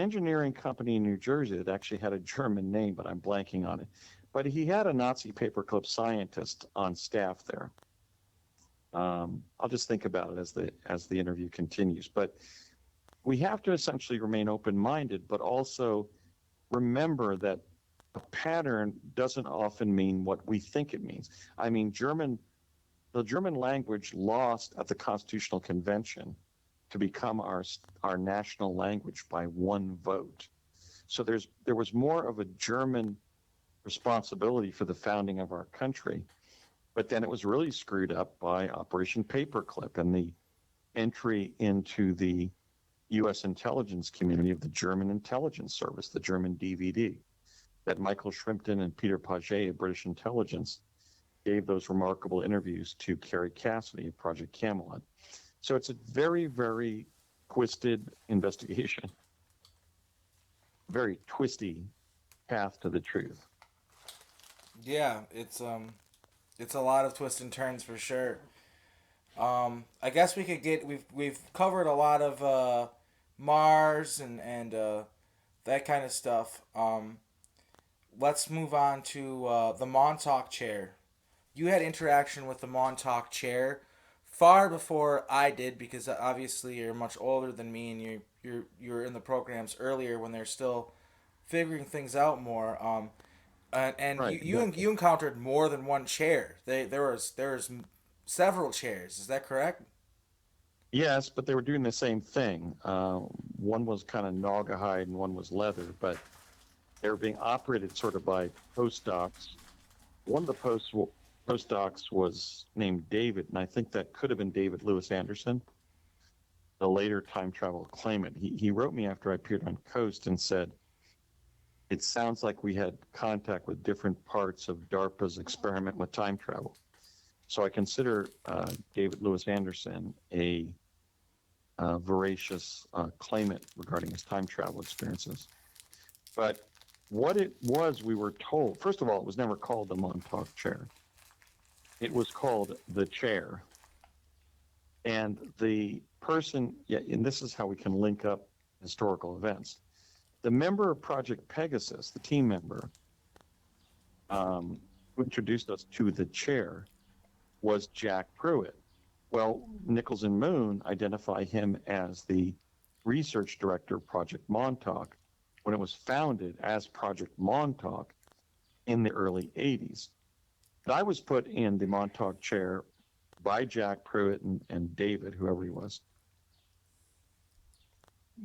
engineering company in New Jersey that actually had a German name, but I'm blanking on it. But he had a Nazi paperclip scientist on staff there. I'll just think about it as the interview continues. But we have to essentially remain open-minded, but also remember that a pattern doesn't often mean what we think it means. I mean, the German language lost at the Constitutional Convention to become our national language by one vote. So there was more of a German responsibility for the founding of our country. But then it was really screwed up by Operation Paperclip and the entry into the U.S. intelligence community of the German intelligence service, the German DVD, that Michael Shrimpton and Peter Paget of British intelligence gave those remarkable interviews to Carrie Cassidy of Project Camelot. So it's a very, very twisted investigation, very twisty path to the truth. Yeah, it's a lot of twists and turns for sure. I guess we could get we've covered a lot of Mars and that kind of stuff. Let's move on to the Montauk chair. You had interaction with the Montauk chair far before I did, because obviously you're much older than me, and you're in the programs earlier when they're still figuring things out more. And Right, you exactly. you encountered more than one chair. There was several chairs. Is that correct? Yes, but they were doing the same thing. One was kind of naugahyde and one was leather, but they were being operated sort of by postdocs. One of the postdocs was named David, and I think that could have been David Lewis Anderson, the later time travel claimant. He wrote me after I appeared on Coast and said, it sounds like we had contact with different parts of DARPA's experiment with time travel. So I consider David Lewis Anderson a voracious claimant regarding his time travel experiences. But what it was, we were told, first of all, it was never called the Montauk chair. It was called the chair. And the person, yeah, and this is how we can link up historical events. The member of Project Pegasus, the team member, who introduced us to the chair, was Jack Pruitt. Well, Nichols and Moon identify him as the research director of Project Montauk when it was founded as Project Montauk in the early 80s. But I was put in the Montauk chair by Jack Pruitt and David, whoever he was,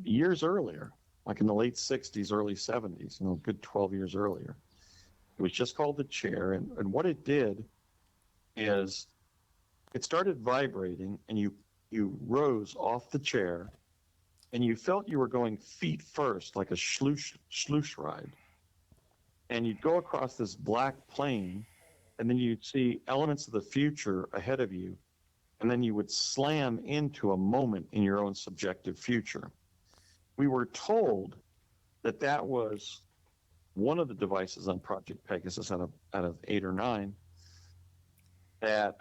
years earlier, like in the late 60s, early 70s, a good 12 years earlier. It was just called the chair. And what it did is it started vibrating, and you rose off the chair, and you felt you were going feet first, like a sluice ride. And you'd go across this black plain, and then you'd see elements of the future ahead of you, and then you would slam into a moment in your own subjective future. We were told that that was one of the devices on Project Pegasus out of 8 or 9 that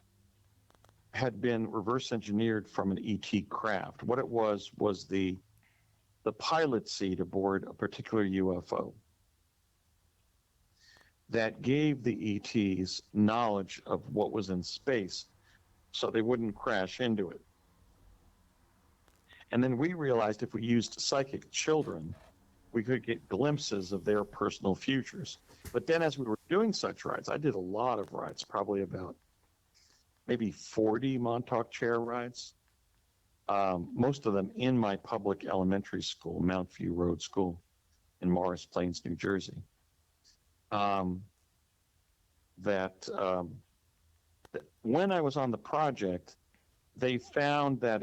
had been reverse engineered from an ET craft. What it was the pilot seat aboard a particular UFO that gave the ETs knowledge of what was in space so they wouldn't crash into it. And then we realized if we used psychic children, we could get glimpses of their personal futures. But then as we were doing such rides, I did a lot of rides, probably about maybe 40 Montauk chair rides, most of them in my public elementary school, Mount View Road School in Morris Plains, New Jersey. When I was on the project, they found that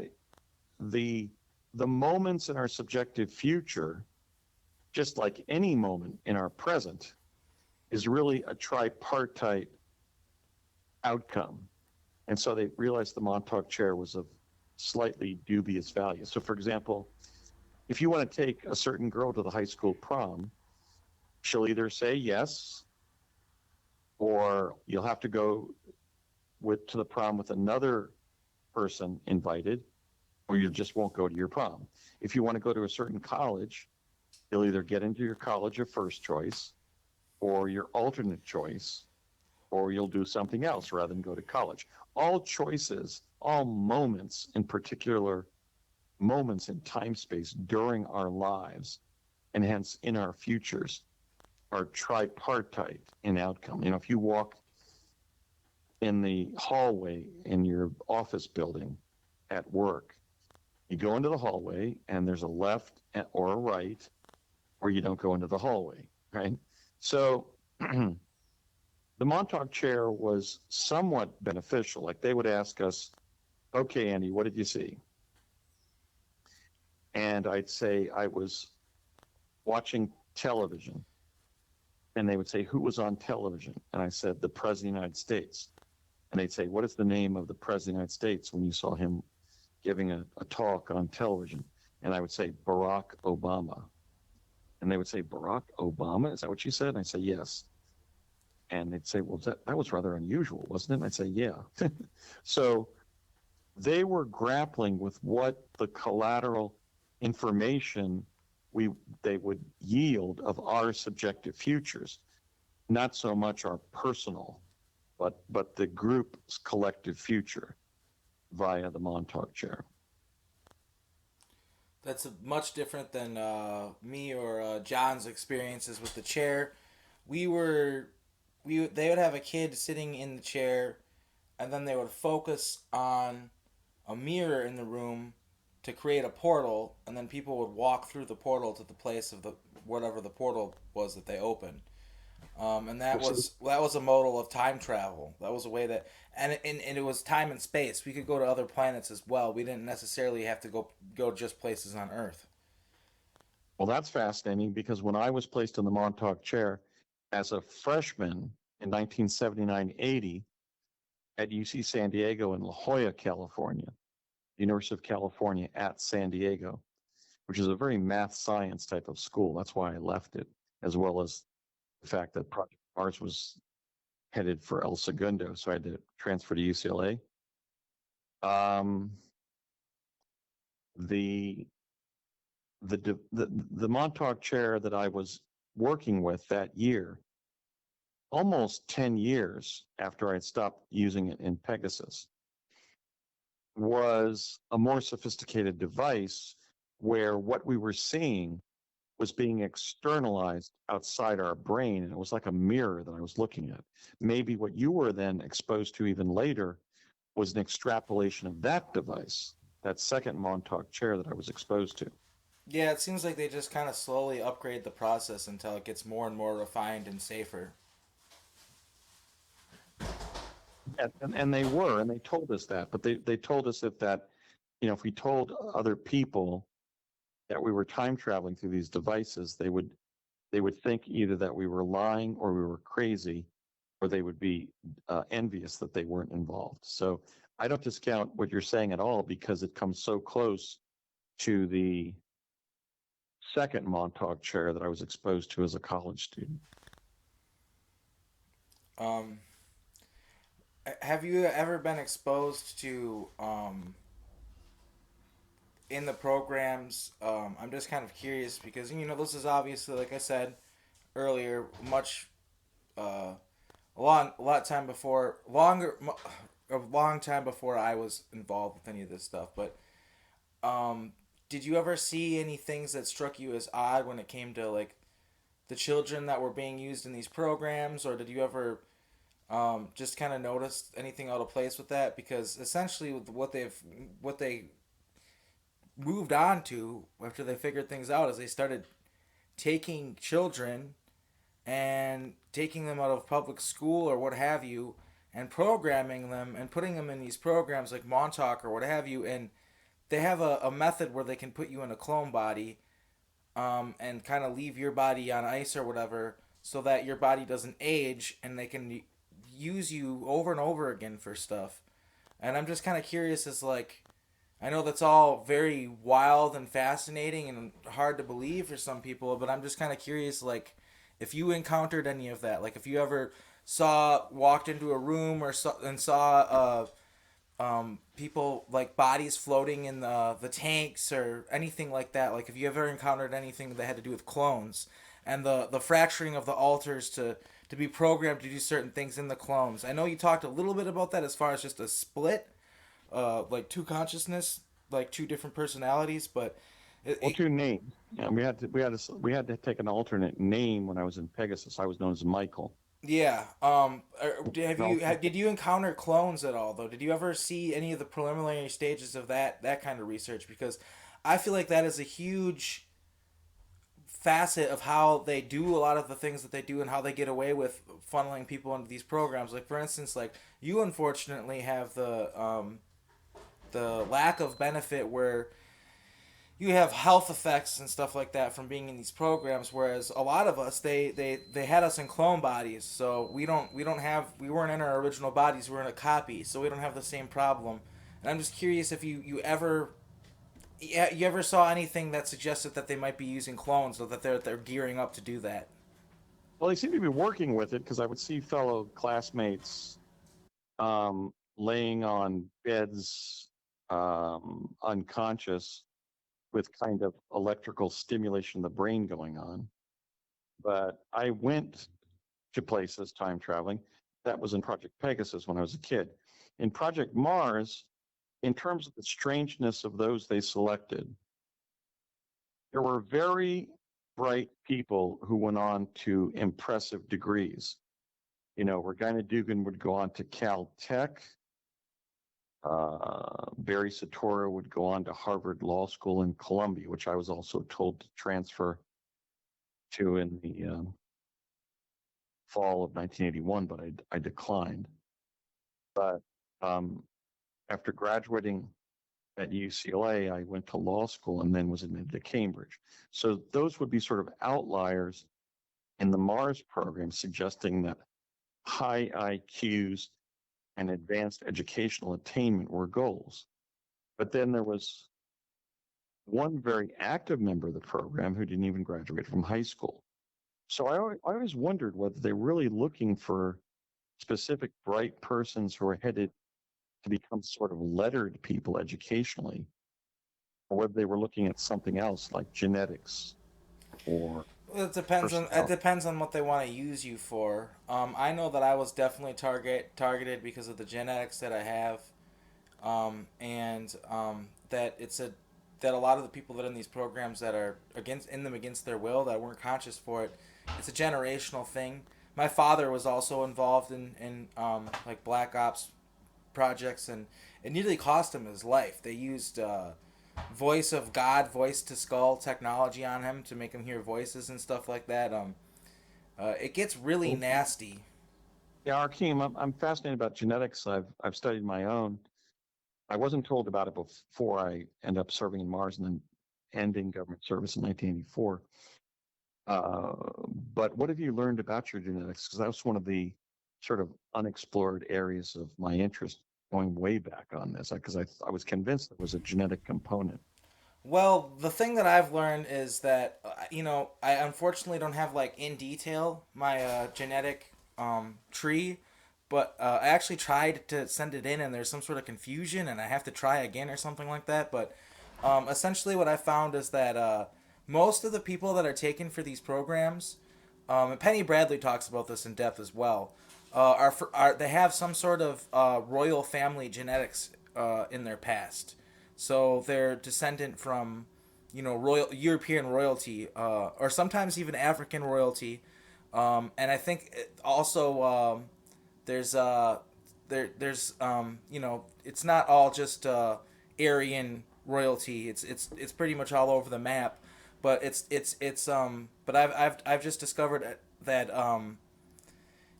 the moments in our subjective future, just like any moment in our present, is really a tripartite outcome. And so they realized the Montauk chair was of slightly dubious value. So, for example, if you want to take a certain girl to the high school prom, she'll either say yes, or you'll have to go to the prom with another person invited, or you just won't go to your prom. If you want to go to a certain college, you'll either get into your college of first choice, or your alternate choice, or you'll do something else rather than go to college. All choices, all moments, in particular moments in time space during our lives, and hence in our futures, are tripartite in outcome. If you walk in the hallway in your office building at work, you go into the hallway and there's a left or a right, or you don't go into the hallway, right? So The Montauk chair was somewhat beneficial. Like they would ask us, okay, Andy, what did you see? And I'd say I was watching television. And they would say, who was on television? And I said, the President of the United States. And they'd say, what is the name of the President of the United States when you saw him giving a talk on television? And I would say, Barack Obama. And they would say, Barack Obama? Is that what you said? And I'd say, yes. And they'd say, well, that was rather unusual, wasn't it? And I'd say, yeah. So they were grappling with what the collateral information they would yield of our subjective futures, not so much our personal, but the group's collective future via the Montauk chair. That's much different than me or John's experiences with the chair. We were they would have a kid sitting in the chair, and then they would focus on a mirror in the room to create a portal, and then people would walk through the portal to the place of the whatever the portal was that they opened. And that was a modal of time travel. That was a way that, and it was time and space. We could go to other planets as well. We didn't necessarily have to go just places on Earth. Well, that's fascinating because when I was placed in the Montauk chair as a freshman in 1979-80 at UC San Diego in La Jolla, California, University of California at San Diego, which is a very math science type of school. That's why I left it, as well as the fact that Project Mars was headed for El Segundo, so I had to transfer to UCLA. The Montauk chair that I was working with that year, almost 10 years after I had stopped using it in Pegasus, was a more sophisticated device where what we were seeing was being externalized outside our brain, and it was like a mirror that I was looking at. Maybe what you were then exposed to even later was an extrapolation of that device, that second Montauk chair that I was exposed to. Yeah, it seems like they just kind of slowly upgrade the process until it gets more and more refined and safer. And they told us that, but they told us that, if we told other people that we were time traveling through these devices, they would think either that we were lying or we were crazy, or they would be envious that they weren't involved. So I don't discount what you're saying at all because it comes so close to the second Montauk chair that I was exposed to as a college student. Um, have you ever been exposed to in the programs? I'm just kind of curious because this is obviously, like I said earlier, much a lot time before a long time before I was involved with any of this stuff. But did you ever see any things that struck you as odd when it came to like the children that were being used in these programs, or did you ever just kind of notice anything out of place with that? Because essentially, with what they moved on to after they figured things out is they started taking children and taking them out of public school or what have you, and programming them and putting them in these programs like Montauk or what have you, and they have a method where they can put you in a clone body, and kind of leave your body on ice or whatever so that your body doesn't age, and they can use you over and over again for stuff. And I'm just kind of curious as like, I know that's all very wild and fascinating and hard to believe for some people, but I'm just kind of curious, like, if you encountered any of that, like if you ever walked into a room or saw people like bodies floating in the tanks or anything like that. Like, have you ever encountered anything that had to do with clones and the fracturing of the alters to be programmed to do certain things in the clones? I know you talked a little bit about that as far as just a split, like two consciousness, like two different personalities, but Two names. Yeah, we had to take an alternate name when I was in Pegasus. I was known as Michael. yeah. Did you encounter clones at all though? Did you ever see any of the preliminary stages of that kind of research? Because I feel like that is a huge facet of how they do a lot of the things that they do and how they get away with funneling people into these programs. Like for instance, like you unfortunately have the lack of benefit where you have health effects and stuff like that from being in these programs, whereas a lot of us they had us in clone bodies, so we weren't in our original bodies, we're in a copy, so we don't have the same problem. And I'm just curious if you ever, yeah, you ever saw anything that suggested that they might be using clones, or that they're gearing up to do that. Well, they seem to be working with it because I would see fellow classmates laying on beds unconscious with kind of electrical stimulation of the brain going on. But I went to places time traveling. That was in Project Pegasus when I was a kid. In Project Mars, in terms of the strangeness of those they selected, there were very bright people who went on to impressive degrees. You know, Regina Dugan would go on to Caltech. Barry Soetoro would go on to Harvard Law School in Columbia, which I was also told to transfer to in the fall of 1981, but I declined. But after graduating at UCLA, I went to law school and then was admitted to Cambridge. So those would be sort of outliers in the Mars program, suggesting that high IQs and advanced educational attainment were goals. But then there was one very active member of the program who didn't even graduate from high school. So I always wondered whether they're really looking for specific bright persons who are headed to become sort of lettered people educationally, or whether they were looking at something else like genetics or It personality. depends on what they want to use you for. I know that I was definitely targeted because of the genetics that I have, and that that a lot of the people that are in these programs that are against their will, that weren't conscious for it, it's a generational thing. My father was also involved in like black ops projects, and it nearly cost him his life. They used voice of God, voice to skull technology on him to make him hear voices and stuff like that. It gets really nasty. Yeah, Arkeem, I'm fascinated about genetics. I've studied my own. I wasn't told about it before I ended up serving in Mars and then ending government service in 1984. Uh, but what have you learned about your genetics? Because that was one of the sort of unexplored areas of my interest going way back on this, because I was convinced there was a genetic component. Well, the thing that I've learned is that I unfortunately don't have like in detail my genetic tree, but I actually tried to send it in, and there's some sort of confusion, and I have to try again or something like that. But essentially, what I found is that most of the people that are taken for these programs, and Penny Bradley talks about this in depth as well, are they have some sort of royal family genetics in their past. So they're descendant from, royal European royalty, or sometimes even African royalty. And I think also there's it's not all just Aryan royalty. It's pretty much all over the map. But but I've just discovered that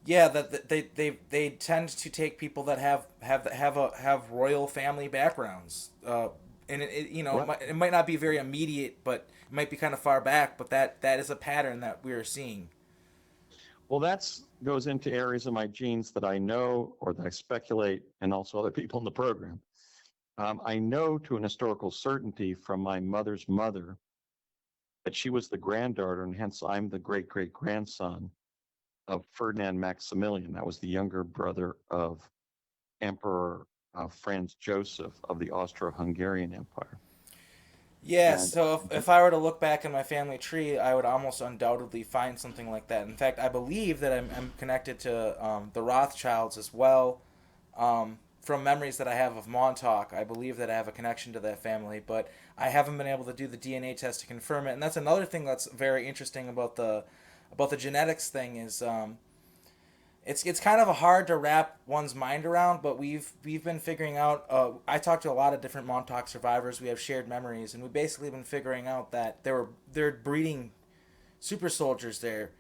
yeah, that they tend to take people that have royal family backgrounds, and Well, it might not be very immediate, but it might be kind of far back. But that is a pattern that we are seeing. well, that's goes into areas of my genes that I know or that I speculate, and also other people in the program. I know to an historical certainty from my mother's mother that she was the granddaughter, and hence I'm the great great grandson of Ferdinand Maximilian. That was the younger brother of Emperor Franz Joseph of the Austro-Hungarian Empire. Yeah, And so if I were to look back in my family tree, I would almost undoubtedly find something like that. In fact, I believe that I'm connected to the Rothschilds as well. From memories that I have of Montauk, I believe that I have a connection to that family, but I haven't been able to do the DNA test to confirm it. And that's another thing that's very interesting about the genetics thing is it's kind of hard to wrap one's mind around, but we've been figuring out. I talked to a lot of different Montauk survivors. We have shared memories, and we've basically been figuring out that they're breeding super soldiers there.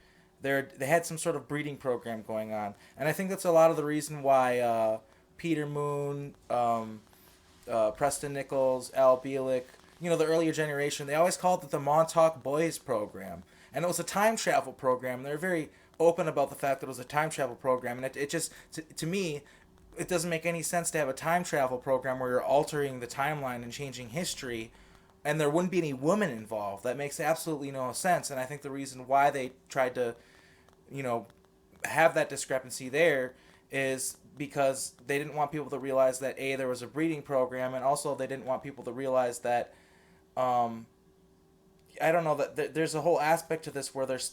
They had some sort of breeding program going on, and I think that's a lot of the reason why Peter Moon, Preston Nichols, Al Bielek, the earlier generation, they always called it the Montauk Boys program, and it was a time travel program. And they're very open about the fact that it was a time travel program, and it just to me, it doesn't make any sense to have a time travel program where you're altering the timeline and changing history and there wouldn't be any women involved. That makes absolutely no sense. And I think the reason why they tried to, you know, have that discrepancy there is because they didn't want people to realize that A, there was a breeding program, and also they didn't want people to realize that um, I don't know, that there's a whole aspect to this where there's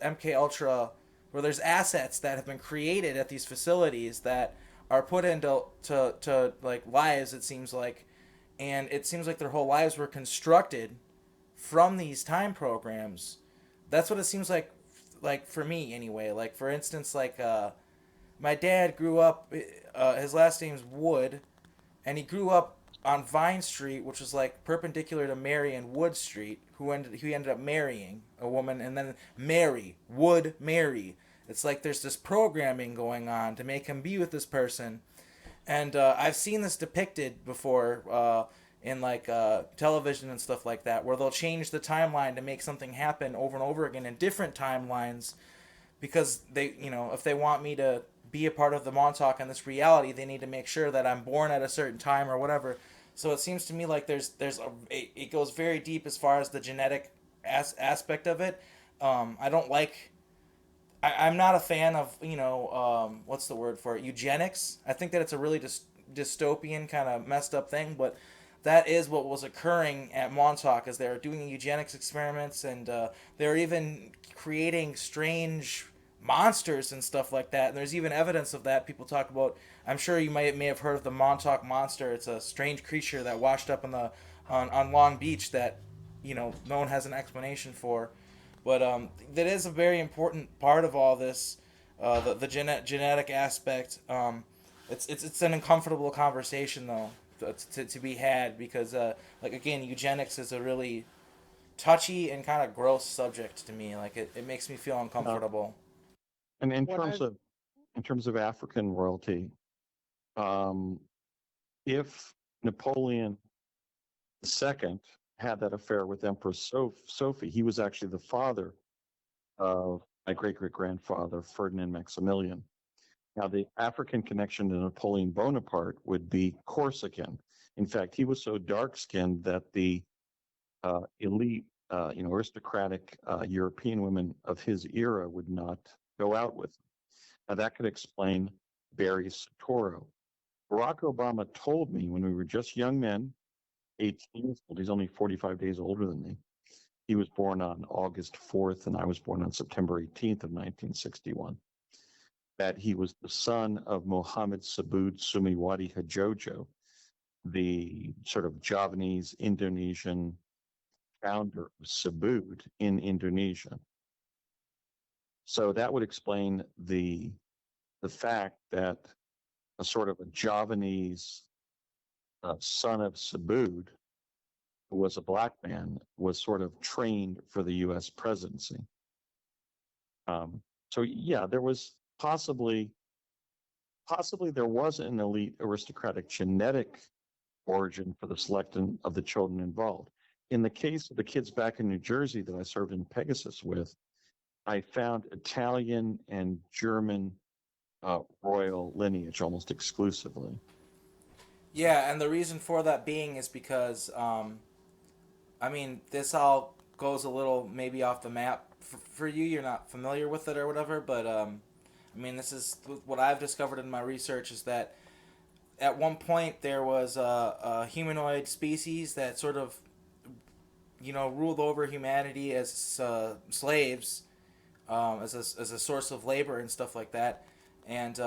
MK Ultra, where there's assets that have been created at these facilities that are put into to like lives, it seems like, and it seems like their whole lives were constructed from these time programs. That's what it seems like for me anyway. Like for instance, like my dad grew up. His last name's Wood, and he grew up on Vine Street, which was like perpendicular to Marion Wood Street. He ended up marrying a woman, and then Mary Wood Mary. It's like there's this programming going on to make him be with this person, and I've seen this depicted before in like television and stuff like that, where they'll change the timeline to make something happen over and over again in different timelines because they, if they want me to be a part of the Montauk in this reality, they need to make sure that I'm born at a certain time or whatever. So it seems to me like it goes very deep as far as the genetic aspect of it. I don't like. I'm not a fan of what's the word for it, eugenics. I think that it's a really dystopian kind of messed up thing, but that is what was occurring at Montauk, as they were doing eugenics experiments, and they were even creating strange monsters and stuff like that. And there's even evidence of that. People talk about. I'm sure you may have heard of the Montauk monster. It's a strange creature that washed up on Long Beach that no one has an explanation for. But that is a very important part of all this, the genetic aspect. It's an uncomfortable conversation though to be had because like again, eugenics is a really touchy and kind of gross subject to me. Like it makes me feel Uh, uncomfortable. and What I've in terms of African royalty, um, if Napoleon II had that affair with Empress Sophie, he was actually the father of my great great grandfather, Ferdinand Maximilian. Now, the African connection to Napoleon Bonaparte would be Corsican. In fact, he was so dark skinned that the elite, aristocratic European women of his era would not go out with him. Now, that could explain Barry Soetoro. Barack Obama told me when we were just young men, 18 years old, he's only 45 days older than me. He was born on August 4th, and I was born on September 18th of 1961. That he was the son of Mohammed Subud Sumiwadi Hajojo, the sort of Javanese Indonesian founder of Subud in Indonesia. So that would explain the fact that a sort of a Javanese son of Subud, who was a black man, was sort of trained for the U.S. presidency. So yeah, there was possibly there was an elite aristocratic genetic origin for the selection of the children involved. In the case of the kids back in New Jersey that I served in Pegasus with, I found Italian and German royal lineage almost exclusively. Yeah, and the reason for that being is because I mean, this all goes a little maybe off the map for you. You're not familiar with it or whatever, but I mean, this is what I've discovered in my research is that at one point there was a humanoid species that sort of ruled over humanity as slaves, as a source of labor and stuff like that, and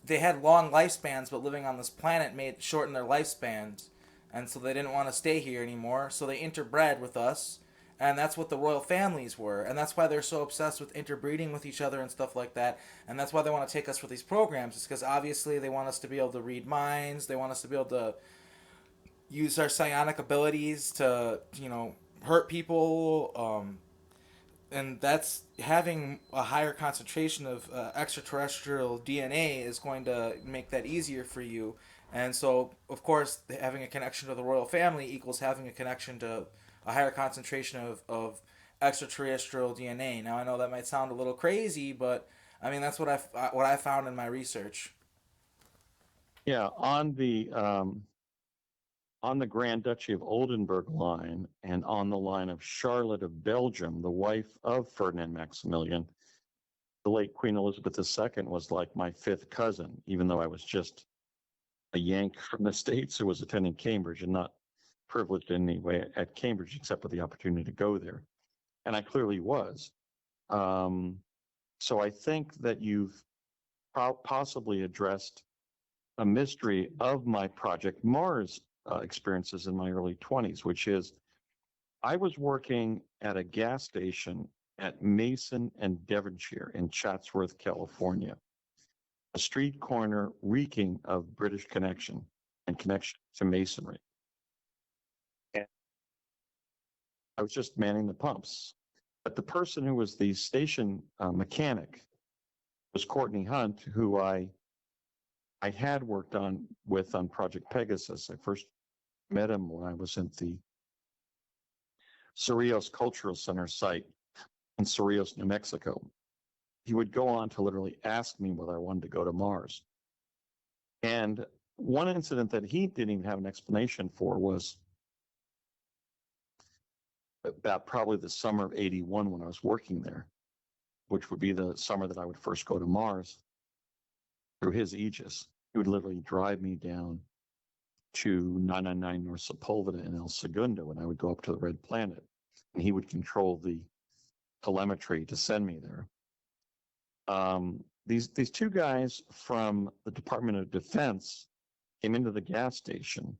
they had long lifespans, but living on this planet made shorten their lifespans, and so they didn't want to stay here anymore. So they interbred with us, and that's what the royal families were, and that's why they're so obsessed with interbreeding with each other and stuff like that, and that's why they want to take us for these programs. It's because obviously they want us to be able to read minds, they want us to be able to use our psionic abilities to hurt people. and that's having a higher concentration of extraterrestrial DNA is going to make that easier for you. And so, of course, having a connection to the royal family equals having a connection to a higher concentration of extraterrestrial DNA. Now, I know that might sound a little crazy, but I mean that's what I found in my research. Yeah, on the Grand Duchy of Oldenburg line and on the line of Charlotte of Belgium, the wife of Ferdinand Maximilian, the late Queen Elizabeth II was like my fifth cousin, even though I was just a Yank from the States who was attending Cambridge and not privileged in any way at Cambridge except for the opportunity to go there. And I clearly was. Um, so I think that you've possibly addressed a mystery of my Project Mars experiences in my early 20s, which is I was working at a gas station at Mason and Devonshire in Chatsworth, California, a street corner reeking of British connection and connection to masonry. And I was just manning the pumps. But the person who was the station mechanic was Courtney Hunt, who I had worked on Project Pegasus. I first met him when I was at the Cerrillos Cultural Center site in Cerrillos, New Mexico. He would go on to literally ask me whether I wanted to go to Mars. And one incident that he didn't even have an explanation for was about probably the summer of 81 when I was working there, which would be the summer that I would first go to Mars through his aegis. He would literally drive me down to 999 North Sepulveda in El Segundo, and I would go up to the Red Planet, and he would control the telemetry to send me there. These two guys from the Department of Defense came into the gas station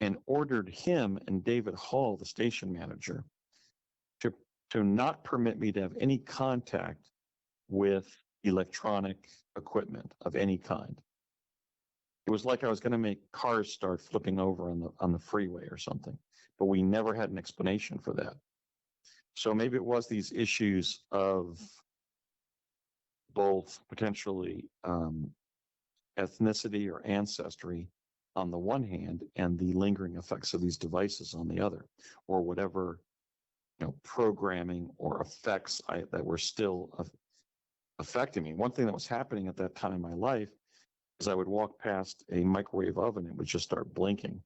and ordered him and David Hall, the station manager, to not permit me to have any contact with electronic equipment of any kind. It was like I was going to make cars start flipping over on the freeway or something, but we never had an explanation for that. So maybe it was these issues of both potentially ethnicity or ancestry on the one hand, and the lingering effects of these devices on the other, or whatever programming or effects that were still affecting me. One thing that was happening at that time in my life is I would walk past a microwave oven and it would just start blinking.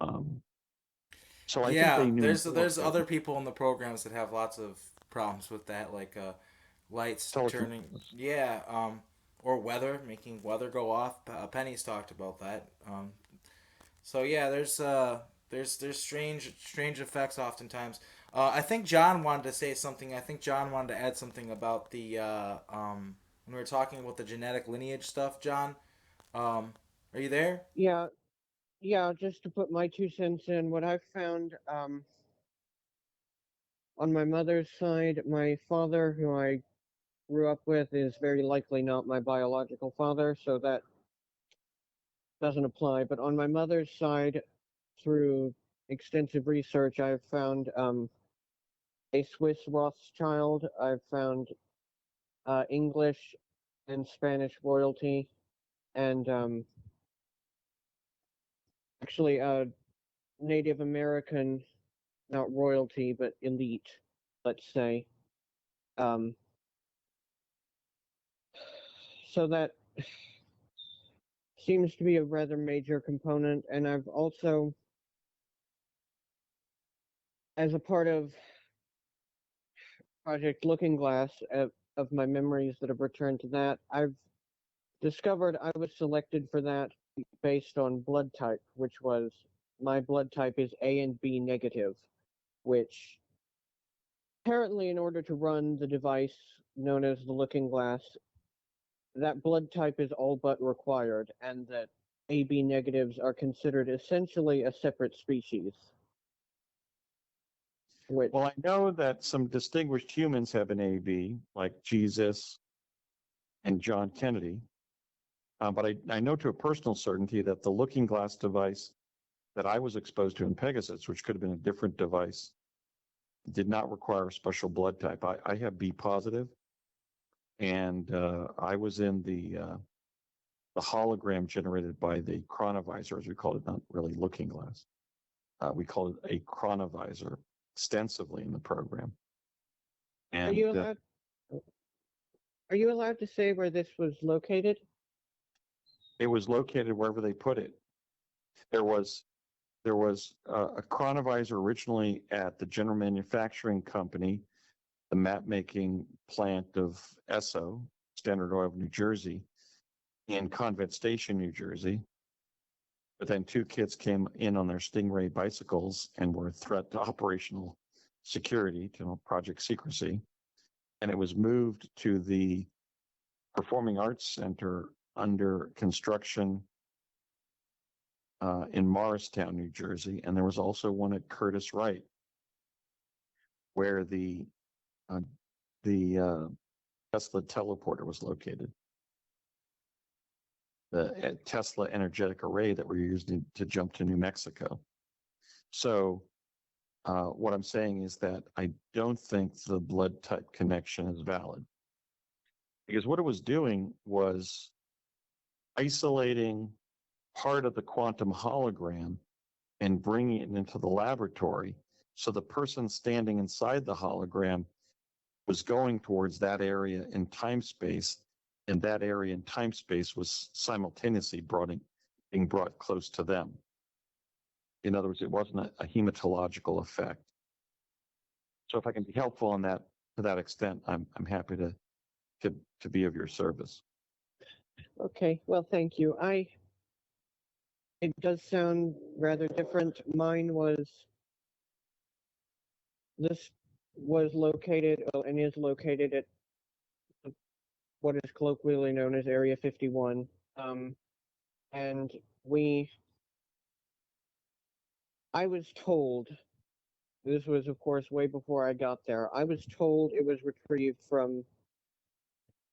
So I think Yeah, they knew more there's about other people in the programs that have lots of problems with that, like lights turning. telekinesis. Yeah, or weather, making weather go off. Penny's talked about that. So yeah, there's strange effects oftentimes. I think John wanted to say something. I think John wanted to add something about the when we were talking about the genetic lineage stuff. John, are you there? Yeah, yeah, just to put my 2 cents in, what I've found on my mother's side, my father, who I grew up with, is very likely not my biological father, so that doesn't apply. But on my mother's side, through extensive research, I've found a Swiss Rothschild. I've found English and Spanish royalty, and actually Native American, not royalty, but elite, let's say. Um, so that seems to be a rather major component. And I've also, as a part of Project Looking Glass, of my memories that have returned to that, I've discovered I was selected for that based on blood type, which was my blood type is A and B negative, which apparently, in order to run the device known as the Looking Glass, that blood type is all but required, and that AB negatives are considered essentially a separate species. Which, Well, I know that some distinguished humans have an AB, like Jesus and John Kennedy. But I know to a personal certainty that the Looking Glass device that I was exposed to in Pegasus, which could have been a different device did not require a special blood type. I have B positive, and I was in the hologram generated by the chronovisor, as we call it, not really looking glass. We call it a chronovisor extensively in the program. And are you allowed to say where this was located? it was located wherever they put it. There was a chronovisor originally at the General Manufacturing Company, the map making plant of Esso, Standard Oil of New Jersey, in Convent Station, New Jersey. But then two kids came in on their Stingray bicycles and were a threat to operational security, to Project Secrecy. And it was moved to the Performing Arts Center under construction in Morristown, New Jersey. And there was also one at Curtis Wright, where the Tesla teleporter was located. The Tesla energetic array that we're using to jump to New Mexico. So what I'm saying is that I don't think the blood type connection is valid, because what it was doing was isolating part of the quantum hologram and bringing it into the laboratory. So the person standing inside the hologram was going towards that area in time space, and that area in time space was simultaneously being brought close to them. In other words, it wasn't a hematological effect. So if I can be helpful on that, to that extent, I'm happy to be of your service. Okay, well, thank you. It does sound rather different. This was located and is located at what is colloquially known as Area 51. And I was told, this was of course way before I got there, I was told it was retrieved from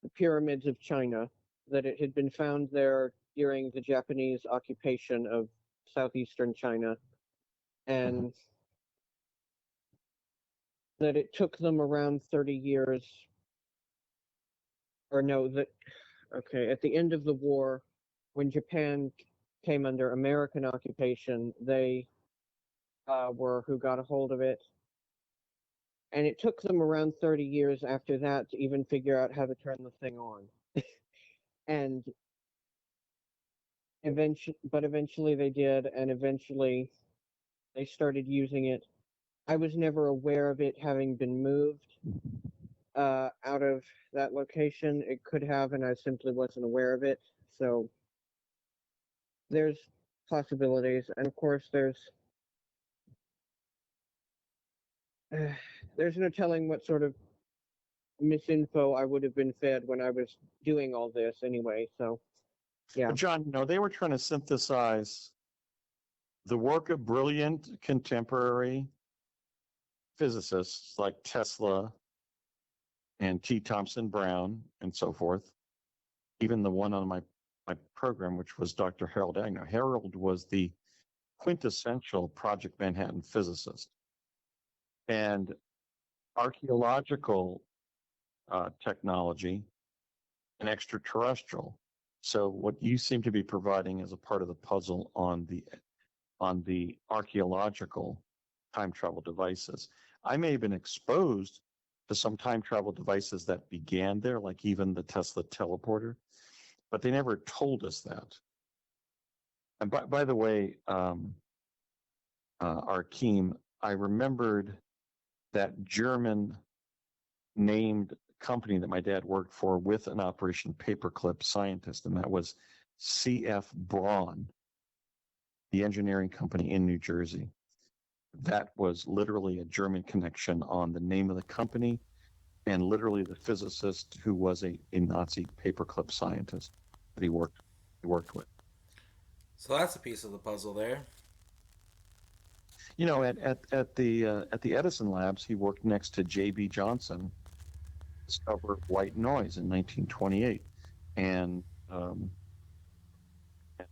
the pyramids of China, that it had been found there during the Japanese occupation of southeastern China, and that it took them around 30 years, or no, at the end of the war, when Japan came under American occupation, they were who got a hold of it. And it took them around 30 years after that to even figure out how to turn the thing on. And eventually they did, and eventually they started using it. I was never aware of it having been moved out of that location. It could have, and I simply wasn't aware of it. So there's possibilities, and of course there's no telling what sort of misinfo I would have been fed when I was doing all this anyway. So yeah. But John, they were trying to synthesize the work of brilliant contemporary physicists like Tesla and T. Thompson Brown and so forth. Even the one on my program, which was Dr. Harold Agnew. Harold was the quintessential Project Manhattan physicist. And archaeological technology and extraterrestrial. So what you seem to be providing is a part of the puzzle on the archaeological time travel devices. I may have been exposed to some time travel devices that began there, like even the Tesla teleporter, but they never told us that. And by the way, Arkheim, I remembered that German named company that my dad worked for with an Operation Paperclip scientist, and that was C.F. Braun, the engineering company in New Jersey. That was literally a German connection on the name of the company, and literally the physicist who was a Nazi paperclip scientist that he worked with. So that's a piece of the puzzle there. At the Edison labs, he worked next to J.B. Johnson, discovered white noise in 1928, and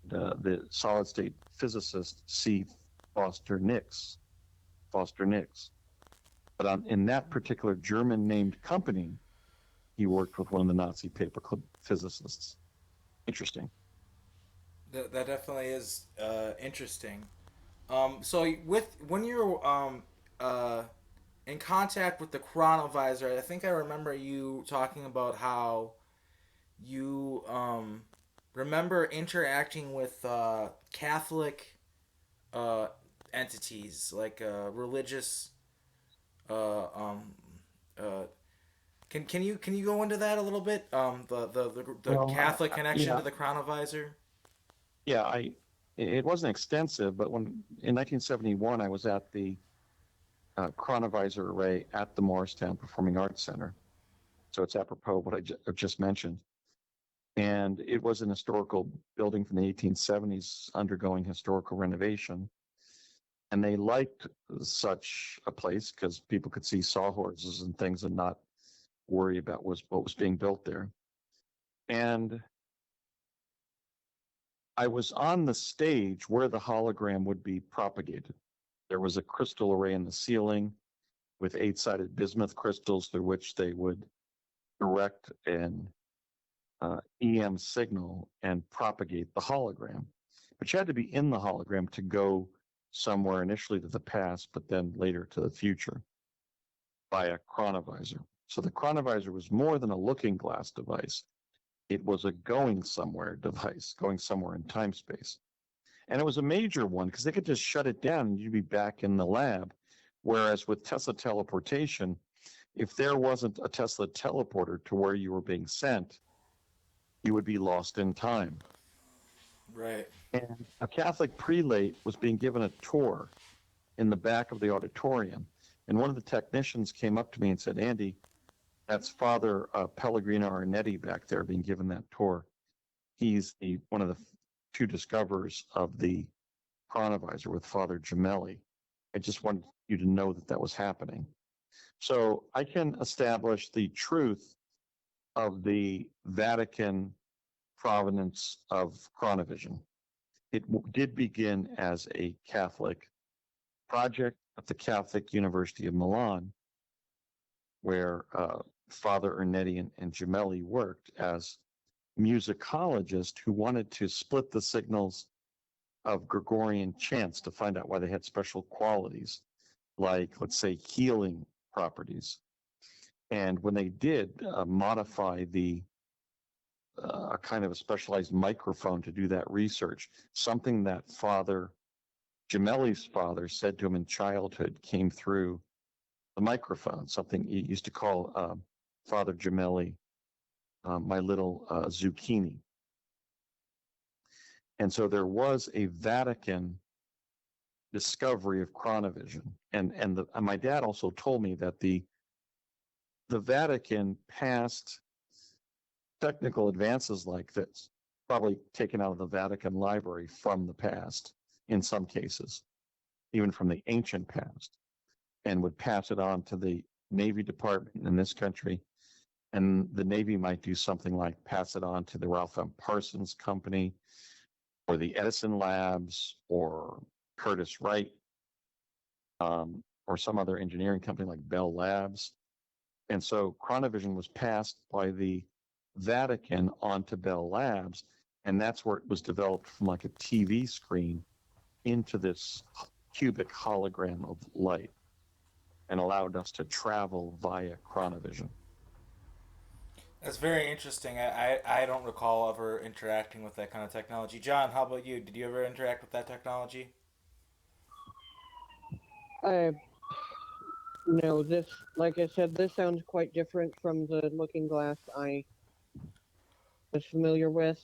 the solid state physicist C. Foster Nix. But in that particular German-named company, he worked with one of the Nazi paperclip physicists. Interesting. That definitely is interesting. So when you're in contact with the chronovisor, I think I remember you talking about how you remember interacting with Catholic uh, entities, like religious. Uh, um, uh, can you go into that a little bit? The Well, Catholic connection yeah, to the chronovisor. yeah. It wasn't extensive, but when in 1971 I was at the chronovisor array at the Morristown Performing Arts Center. So it's apropos what I just mentioned. And it was an historical building from the 1870s undergoing historical renovation. And they liked such a place because people could see sawhorses and things and not worry about what was being built there. And I was on the stage where the hologram would be propagated. There was a crystal array in the ceiling with 8-sided bismuth crystals through which they would direct an EM signal and propagate the hologram. But you had to be in the hologram to go somewhere initially to the past, but then later to the future by a chronovisor. So the chronovisor was more than a looking glass device. It was a going somewhere device, going somewhere in time space. And it was a major one because they could just shut it down and you'd be back in the lab. Whereas with Tesla teleportation, if there wasn't a Tesla teleporter to where you were being sent, you would be lost in time. Right. And a Catholic prelate was being given a tour in the back of the auditorium. And one of the technicians came up to me and said, Andy, that's Father Pellegrino Arnetti back there being given that tour. He's one of the two discoverers of the chronovisor with Father Gemelli. I just wanted you to know that that was happening. So I can establish the truth of the Vatican provenance of chronovision. It did begin as a Catholic project at the Catholic University of Milan, where Father Ernetti and Gemelli worked as musicologists who wanted to split the signals of Gregorian chants to find out why they had special qualities, like, let's say, healing properties. And when they did modify a kind of a specialized microphone to do that research, something that Father Gemelli's father said to him in childhood came through the microphone, something he used to call Father Gemelli, my little zucchini. And so there was a Vatican discovery of chronovision. And my dad also told me that the Vatican passed technical advances like this, probably taken out of the Vatican library from the past in some cases, even from the ancient past, and would pass it on to the Navy Department in this country. And the Navy might do something like pass it on to the Ralph M. Parsons Company or the Edison Labs or Curtiss Wright or some other engineering company like Bell Labs. And so chronovision was passed by the Vatican onto Bell Labs, and that's where it was developed from like a TV screen into this cubic hologram of light and allowed us to travel via chronovision. That's very interesting. I don't recall ever interacting with that kind of technology. John, how about you? Did you ever interact with that technology? I no, this, like I said, this sounds quite different from the looking glass I was familiar with.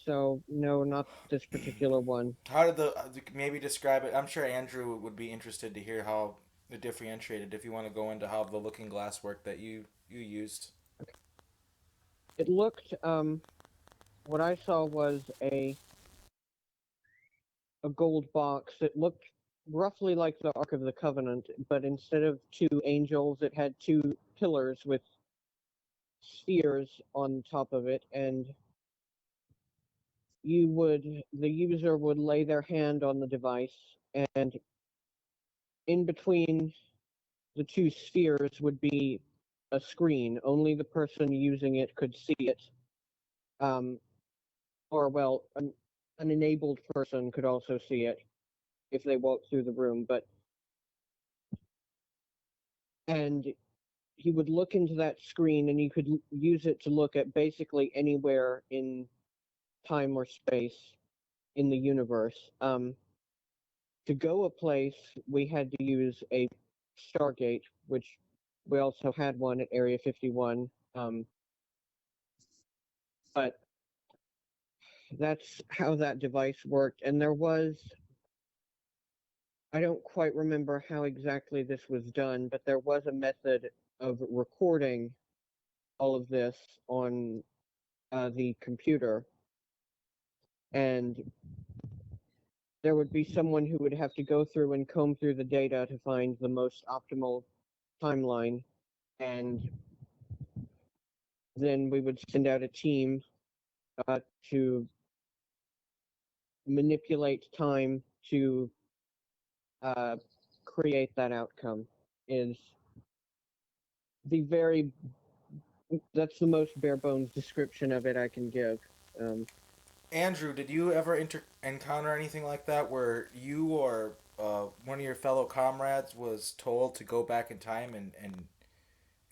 So no, not this particular one. How did maybe describe it? I'm sure Andrew would be interested to hear how it differentiated. If you want to go into how the looking glass worked that you used. It looked, what I saw was a gold box. It looked roughly like the Ark of the Covenant, but instead of two angels, it had two pillars with spheres on top of it, and the user would lay their hand on the device, and in between the two spheres would be a screen. Only the person using it could see it. Or, well, an enabled person could also see it if they walked through the room. And he would look into that screen, and you could use it to look at basically anywhere in time or space in the universe. To go a place, we had to use a Stargate, which we also had one at Area 51. But that's how that device worked. And there was, I don't quite remember how exactly this was done, but there was a method of recording all of this on the computer. And there would be someone who would have to go through and comb through the data to find the most optimal timeline. And then we would send out a team to manipulate time to create that outcome. Is the very that's the most bare bones description of it I can give. Andrew, did you ever encounter anything like that where you or one of your fellow comrades was told to go back in time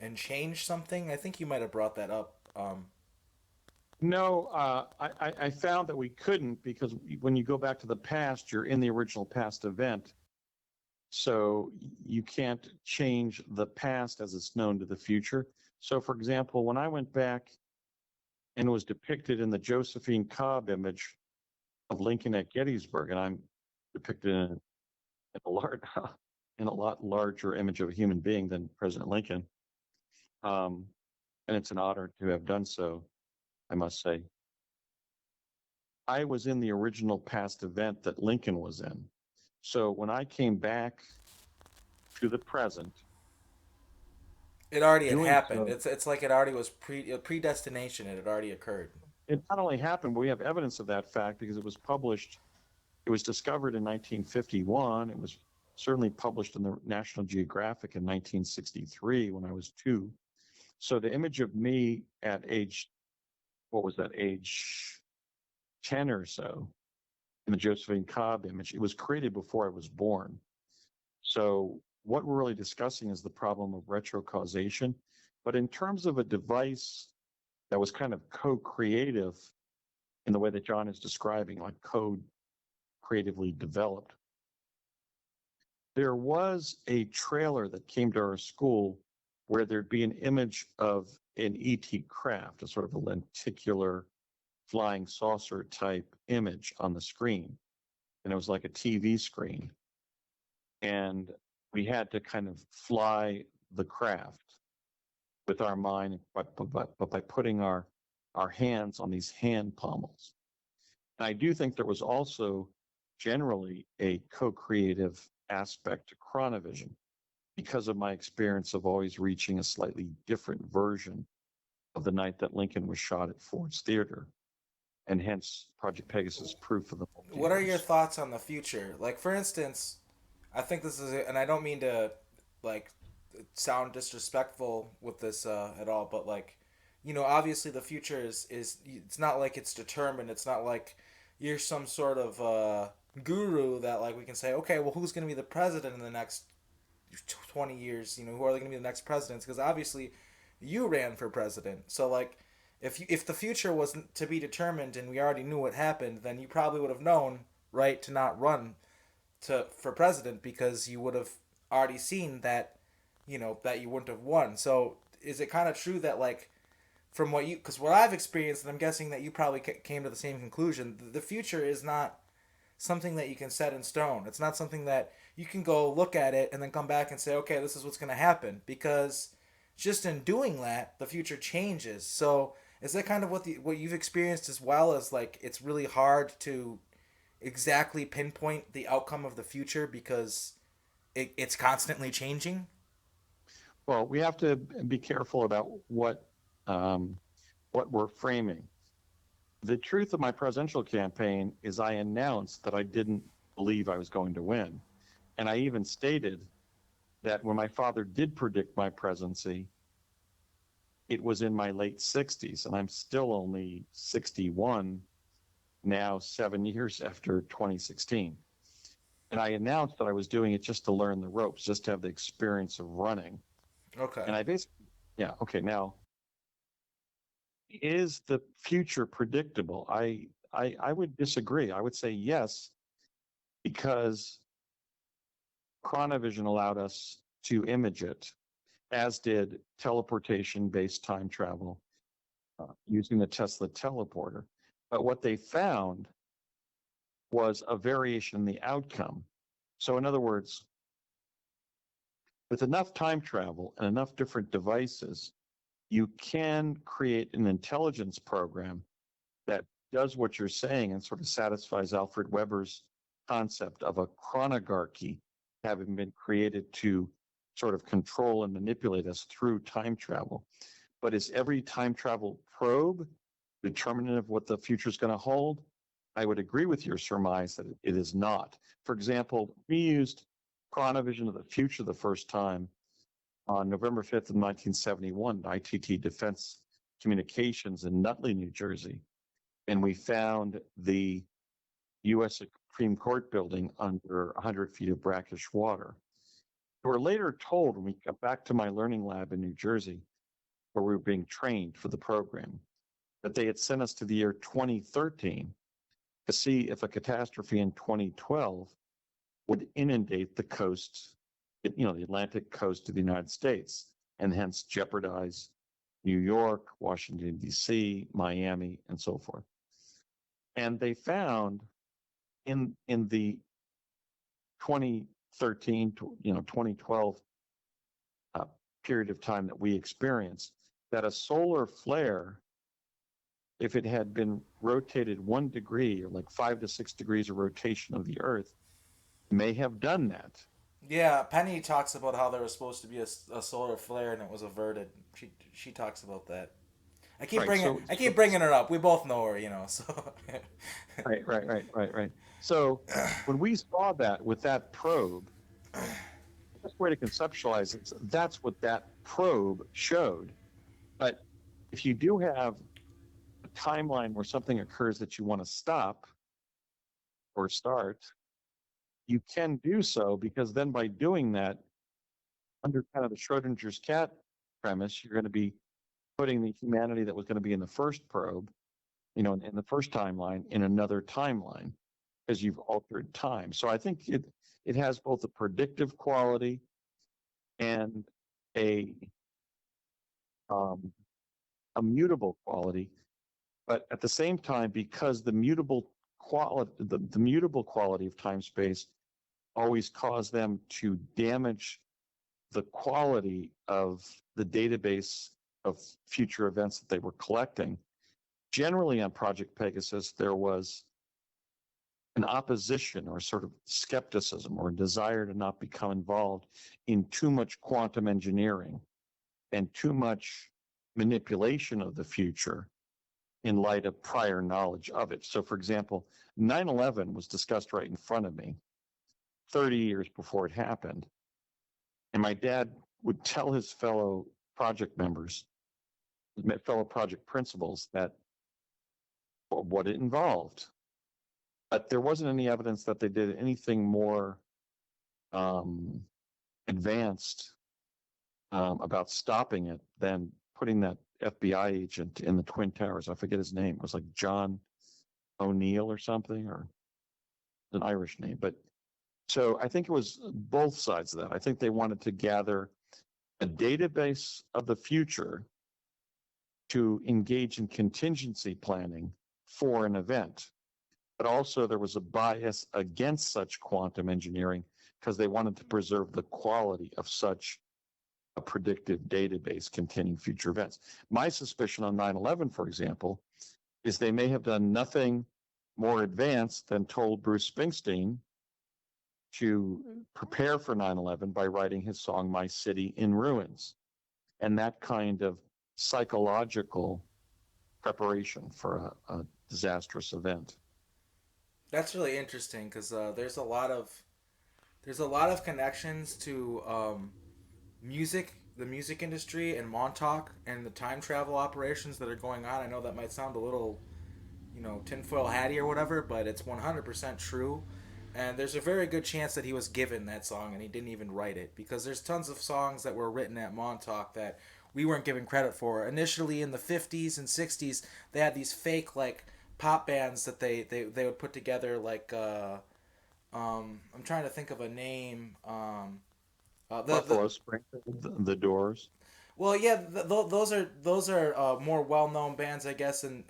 and change something? I think you might have brought that up. No, I found that we couldn't because when you go back to the past, you're in the original past event. So you can't change the past as it's known to the future. So, for example, when I went back and was depicted in the Josephine Cobb image of Lincoln at Gettysburg, and I'm depicted in a large, in a lot larger image of a human being than President Lincoln, and it's an honor to have done so, I must say. I was in the original past event that Lincoln was in. So when I came back to the present, It already had doing happened. so, It's like it already was predestination. It had already occurred. it not only happened, but we have evidence of that fact because it was published, it was discovered in 1951. It was certainly published in the National Geographic in 1963 when I was 2. So the image of me at age, what was that, age 10 or so, in the Josephine Cobb image, it was created before I was born. So what we're really discussing is the problem of retrocausation. But in terms of a device that was kind of co-creative in the way that John is describing, like code creatively developed, there was a trailer that came to our school where there'd be an image of an ET craft, a sort of a lenticular flying saucer type image on the screen. And it was like a TV screen. And we had to kind of fly the craft with our mind, but by putting our hands on these hand pommels. And I do think there was also generally a co-creative aspect to chronovision because of my experience of always reaching a slightly different version of the night that Lincoln was shot at Ford's Theater, and hence Project Pegasus proof of the What are your multiverse. thoughts on the future? Like, for instance, I think this is, and I don't mean to like sound disrespectful with this at all, but like, obviously the future is it's not like it's determined. It's not like you're some sort of guru that like we can say, okay, well, who's going to be the president in the next 20 years? Who are going to be the next presidents? Because obviously, you ran for president, so like. If the future wasn't to be determined and we already knew what happened, then you probably would have known, right, to not run for president because you would have already seen that that you wouldn't have won. So is it kind of true that like from what you because what I've experienced, and I'm guessing that you probably came to the same conclusion, the future is not something that you can set in stone. It's not something that you can go look at it and then come back and say, okay, this is what's going to happen, because just in doing that the future changes. So is that kind of what you've experienced as well, as like it's really hard to exactly pinpoint the outcome of the future because it's constantly changing? Well, we have to be careful about what we're framing. The truth of my presidential campaign is I announced that I didn't believe I was going to win. And I even stated that when my father did predict my presidency, it was in my late 60s, and I'm still only 61 now, 7 years after 2016. And I announced that I was doing it just to learn the ropes, just to have the experience of running. Okay. And I basically, yeah, okay, now, is the future predictable? I would disagree. I would say yes, because chronovision allowed us to image it, as did teleportation based time travel using the Tesla teleporter. But what they found was a variation in the outcome. So, in other words, with enough time travel and enough different devices, you can create an intelligence program that does what you're saying and sort of satisfies Alfred Weber's concept of a chronography having been created to sort of control and manipulate us through time travel. But is every time travel probe determinative of what the future is going to hold? I would agree with your surmise that it is not. For example, we used chronovision of the future the first time on November 5th of 1971, ITT Defense Communications in Nutley, New Jersey. And we found the U.S. Supreme Court building under 100 feet of brackish water. We were later told when we got back to my learning lab in New Jersey, where we were being trained for the program, that they had sent us to the year 2013 to see if a catastrophe in 2012 would inundate the coast, the Atlantic coast of the United States, and hence jeopardize New York, Washington, D.C., Miami, and so forth. And they found in the 2013 to 2012 period of time that we experienced, that a solar flare, if it had been rotated 1 degree or like 5 to 6 degrees of rotation of the Earth, may have done that. Yeah, Penny talks about how there was supposed to be a solar flare and it was averted. She talks about that. Right. So, I keep bringing her up. We both know her, So right. So when we saw that with that probe, the best way to conceptualize it, that's what that probe showed. But if you do have a timeline where something occurs that you want to stop or start, you can do so, because then by doing that, under kind of the Schrodinger's cat premise, you're going to be putting the humanity that was going to be in the first probe, in the first timeline, in another timeline, because you've altered time. So I think it has both a predictive quality and a um, a mutable quality. But at the same time, because the mutable quality of time space always caused them to damage the quality of the database of future events that they were collecting. Generally on Project Pegasus, there was an opposition or sort of skepticism or a desire to not become involved in too much quantum engineering and too much manipulation of the future in light of prior knowledge of it. So, for example, 9/11 was discussed right in front of me 30 years before it happened. And my dad would tell his fellow project members, fellow project principals, that what it involved. But there wasn't any evidence that they did anything more um, advanced about stopping it than putting that FBI agent in the Twin Towers. I forget his name. It was like John O'Neill or something, or an Irish name. But so I think it was both sides of that. I think they wanted to gather a database of the future to engage in contingency planning for an event. But also there was a bias against such quantum engineering because they wanted to preserve the quality of such a predictive database containing future events. My suspicion on 9/11, for example, is they may have done nothing more advanced than told Bruce Springsteen to prepare for 9/11 by writing his song, My City in Ruins. And that kind of psychological preparation for a disastrous event. that's really interesting because there's a lot of connections to music, the music industry, and Montauk and the time travel operations that are going on. I know that might sound a little, tinfoil hatty or whatever, but it's 100% true. And there's a very good chance that he was given that song and he didn't even write it, because there's tons of songs that were written at Montauk that we weren't given credit for. Initially in the 50s and 60s, they had these fake like pop bands that they would put together like I'm trying to think of a name. The Buffalo Springfield, the Doors. Well, yeah, those are more well known bands, I guess, and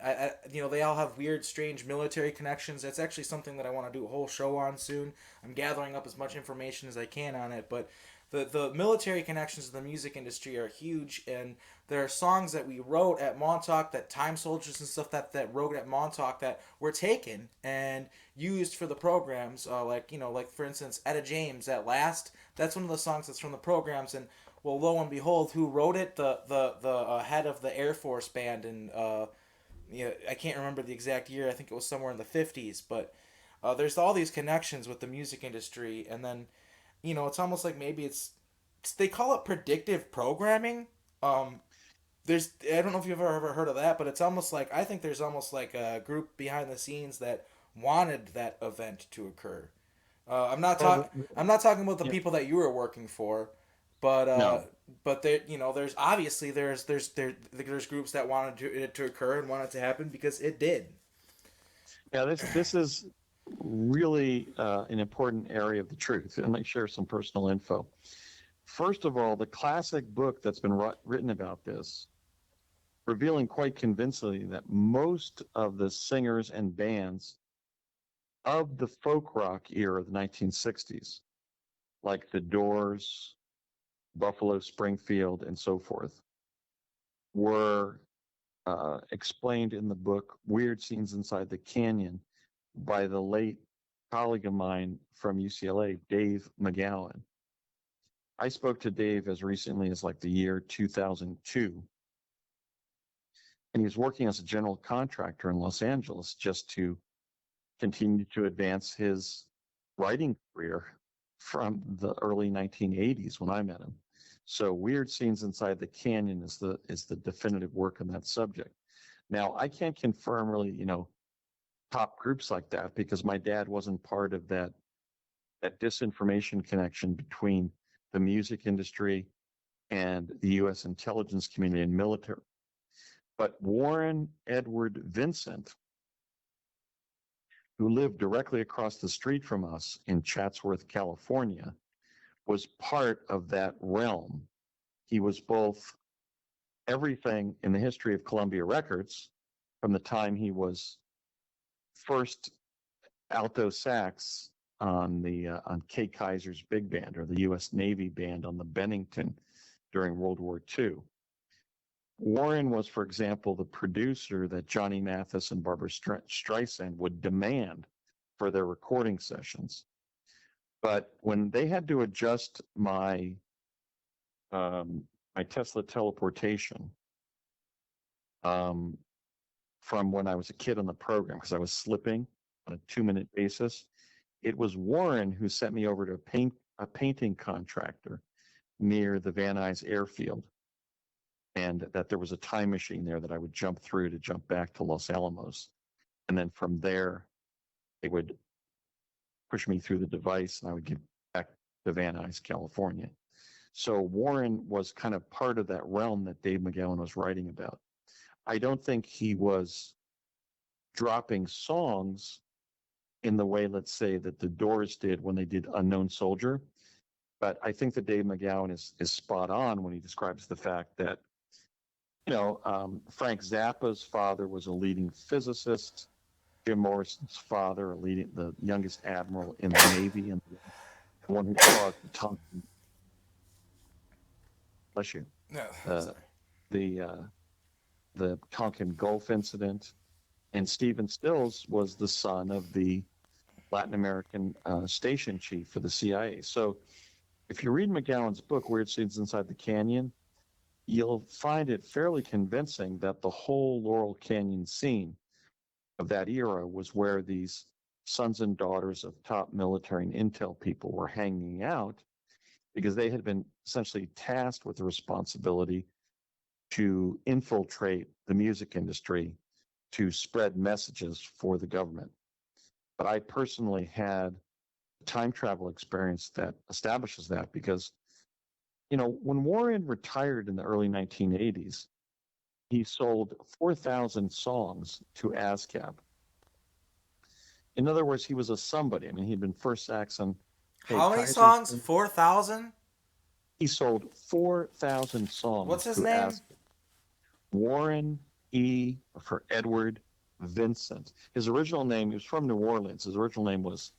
they all have weird, strange military connections. It's actually something that I want to do a whole show on soon. I'm gathering up as much information as I can on it, but the military connections to the music industry are huge, and there are songs that we wrote at Montauk, that time soldiers and stuff that wrote at Montauk, that were taken and used for the programs. Like for instance, Etta James at Last. That's one of the songs that's from the programs, and well, lo and behold, who wrote it? The head of the Air Force band, and I can't remember the exact year. I think it was somewhere in the 50s. But there's all these connections with the music industry, and then it's almost like maybe they call it predictive programming. There's I don't know if you've ever heard of that, but it's almost like, I think there's almost like a group behind the scenes that wanted that event to occur. Well, I'm not talking about the yeah, people that you were working for, but no. there, there's obviously there's groups that wanted it to occur and wanted it to happen because it did. Yeah, this is really an important area of the truth, and I share some personal info. First of all, the classic book that's been written about this, revealing quite convincingly that most of the singers and bands of the folk rock era of the 1960s, like the Doors, Buffalo Springfield, and so forth, were explained in the book Weird Scenes Inside the Canyon by the late colleague of mine from UCLA, Dave McGowan. I spoke to Dave as recently as like the year 2002, and he was working as a general contractor in Los Angeles just to continue to advance his writing career from the early 1980s when I met him. So Weird Scenes Inside the Canyon is the definitive work on that subject. Now, I can't confirm really, top groups like that, because my dad wasn't part of that disinformation connection between the music industry and the U.S. intelligence community and military. But Warren Edward Vincent, who lived directly across the street from us in Chatsworth, California, was part of that realm. He was both everything in the history of Columbia Records from the time he was first alto sax on Kay Kaiser's big band, or the U.S. Navy band on the Bennington during World War II. Warren was, for example, the producer that Johnny Mathis and Barbra Streisand would demand for their recording sessions. But when they had to adjust my Tesla teleportation um, from when I was a kid on the program, because I was slipping on a 2-minute basis, it was Warren who sent me over to a painting contractor near the Van Nuys airfield, and that there was a time machine there that I would jump through to jump back to Los Alamos. And then from there, they would push me through the device and I would get back to Van Nuys, California. So Warren was kind of part of that realm that Dave McGowan was writing about. I don't think he was dropping songs in the way, let's say, that the Doors did when they did Unknown Soldier. But I think that Dave McGowan is spot on when he describes the fact that, Frank Zappa's father was a leading physicist. Jim Morrison's father, the youngest admiral in the Navy, and the one who caused bless you, No, uh, sorry. the uh, the Tonkin Gulf incident. And Stephen Stills was the son of the Latin American station chief for the CIA. So if you read McGowan's book, Weird Scenes Inside the Canyon, you'll find it fairly convincing that the whole Laurel Canyon scene of that era was where these sons and daughters of top military and intel people were hanging out because they had been essentially tasked with the responsibility to infiltrate the music industry to spread messages for the government. But I personally had a time travel experience that establishes that because, when Warren retired in the early 1980s, he sold 4,000 songs to ASCAP. In other words, he was a somebody. I mean, he'd been first Saxon. Hey, How many Kaiser's. songs? 4,000? He sold 4,000 What's songs his to name? ASCAP. Warren E. for Edward Vincent. His original name, he was from New Orleans. His original name was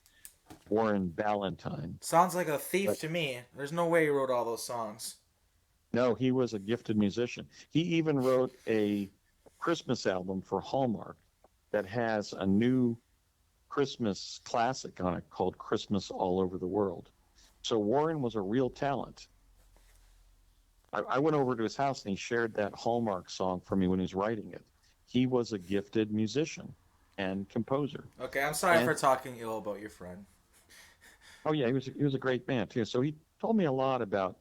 Warren Ballantyne. Sounds like a thief But to me. There's no way he wrote all those songs. no, he was a gifted musician. He even wrote a Christmas album for Hallmark that has a new Christmas classic on it called Christmas All Over the World. So Warren was a real talent. I went over to his house and he shared that Hallmark song for me when he was writing it. He was a gifted musician and composer. Okay, I'm sorry And for talking ill about your friend. oh yeah, he was a great man too. So he told me a lot about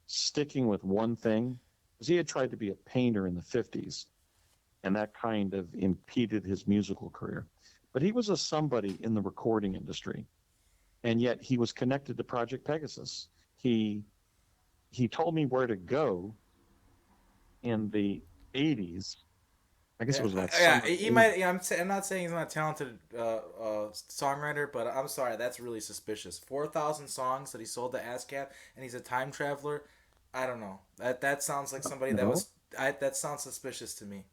sticking with one thing because he had tried to be a painter in the 50s and that kind of impeded his musical career. But he was a somebody in the recording industry, and yet he was connected to Project Pegasus. He told me where to go in the 80s. I guess it Yeah, was about yeah. summer. He might. Yeah, I'm not saying he's not a talented songwriter, but I'm sorry, that's really suspicious. 4,000 songs that he sold to ASCAP, and he's a time traveler. I don't know. That sounds like somebody that No. was. That sounds suspicious to me.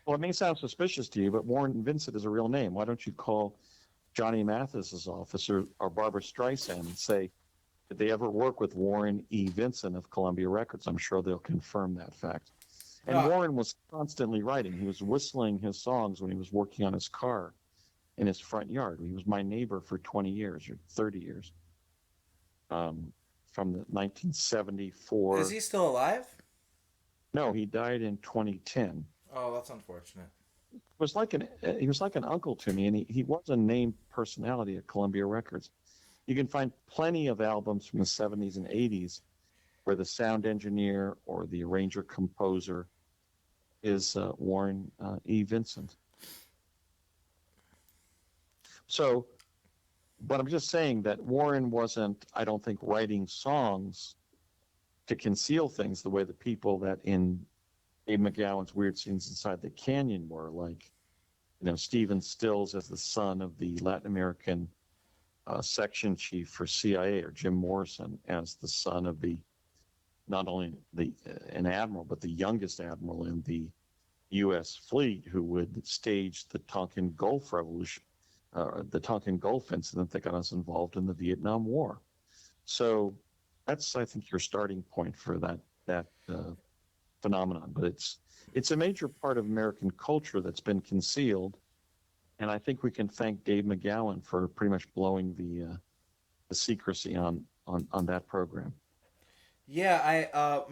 Well, it may sound suspicious to you, but Warren Vincent is a real name. Why don't you call Johnny Mathis's office or Barbara Streisand and say, did they ever work with Warren E. Vincent of Columbia Records? I'm sure they'll confirm that fact. And No, Warren was constantly writing. He was whistling his songs when he was working on his car in his front yard. He was my neighbor for 20 years or 30 years, um, from the is 1974. he still alive? No, he died in 2010. Oh, that's unfortunate. He was like an uncle to me, and he was a named personality at Columbia Records. You can find plenty of albums from the 70s and 80s where the sound engineer or the arranger composer is Warren E. Vincent. So, but I'm just saying that Warren wasn't, I don't think, writing songs to conceal things the way the people that in Abe McGowan's Weird Scenes Inside the Canyon were, like, Stephen Stills as the son of the Latin American section chief for CIA, or Jim Morrison as the son of the not only an admiral but the youngest admiral in the U.S. fleet who would stage the Tonkin Gulf Revolution, the Tonkin Gulf incident that got us involved in the Vietnam War. So that's, I think, your starting point for that phenomenon. But it's a major part of American culture that's been concealed, and I think we can thank Dave McGowan for pretty much blowing the secrecy on that program. Yeah, I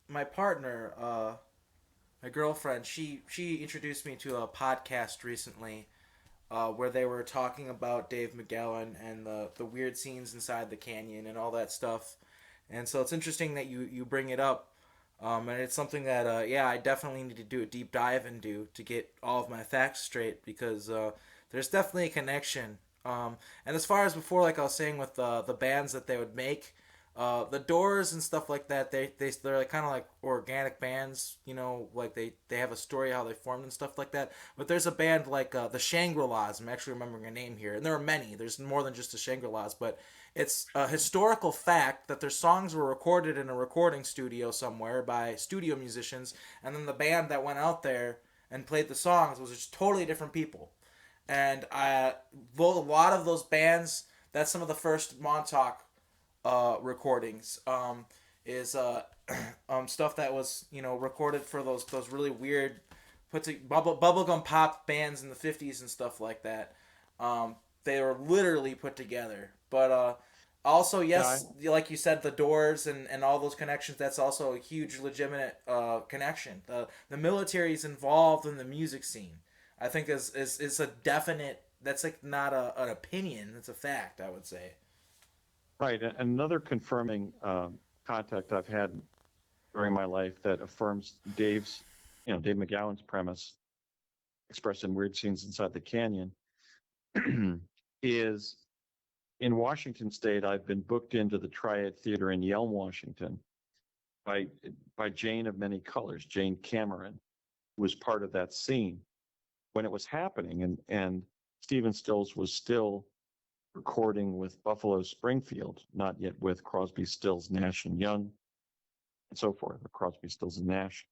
my partner, my girlfriend, she introduced me to a podcast recently, where they were talking about Dave McGowan and the weird scenes inside the canyon and all that stuff. And so it's interesting that you bring it up. And it's something that yeah, I definitely need to do a deep dive into to get all of my facts straight, because there's definitely a connection. And as far as before, like I was saying with the bands that they would make, the Doors and stuff like that, they're like kind of like organic bands, like they have a story how they formed and stuff like that. But there's a band like the Shangri-Las. I'm actually remembering a name here, and there are many. There's more than just the Shangri-Las, but it's a historical fact that their songs were recorded in a recording studio somewhere by studio musicians, and then the band that went out there and played the songs was just totally different people. And a lot of those bands, that's some of the first Montauk recordings, is stuff that was recorded for those really weird bubblegum pop bands in the 50s and stuff like that. They were literally put together, but also, Yeah, I, yes, like you said, the Doors and all those connections, that's also a huge legitimate connection. The military is involved in the music scene. I think is a definite. That's like not an opinion. It's a fact. I would say. Right. Another confirming contact I've had during my life that affirms Dave McGowan's premise expressed in Weird Scenes Inside the Canyon is in Washington State. I've been booked into the Triad Theater in Yelm, Washington by Jane of Many Colors, Jane Cameron, who was part of that scene when it was happening. And Stephen Stills was still recording with Buffalo Springfield, not yet with Crosby, Stills, Nash and Young, and so forth, or Crosby, Stills and Nash.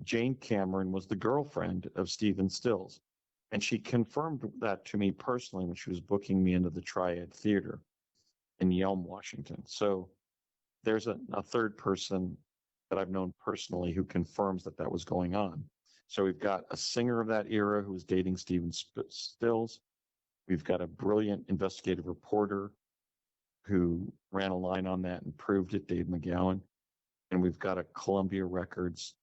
Jane Cameron was the girlfriend of Stephen Stills. And she confirmed that to me personally when she was booking me into the Triad Theater in Yelm, Washington. So there's a third person that I've known personally who confirms that that was going on. So we've got a singer of that era who was dating Stephen Stills. We've got a brilliant investigative reporter who ran a line on that and proved it, Dave McGowan. And we've got a Columbia Records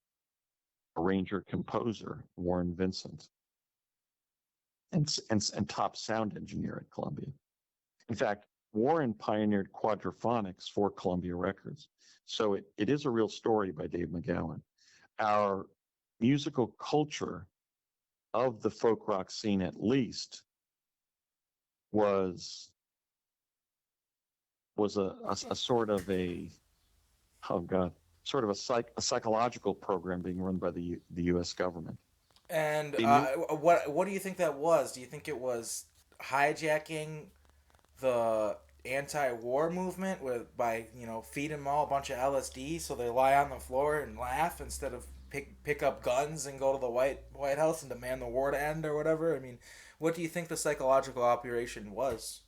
arranger composer, Warren Vincent, and top sound engineer at Columbia. In fact, Warren pioneered quadraphonics for Columbia Records. So it is a real story by Dave McGowan. Our musical culture of the folk rock scene, at least, was a sort of a, oh God, sort of a psychological program being run by the U.S. government. And They knew. what do you think that was? Do you think it was hijacking the anti-war movement by feeding them all a bunch of LSD so they lie on the floor and laugh instead of pick up guns and go to the White House and demand the war to end or whatever? I mean, what do you think the psychological operation was?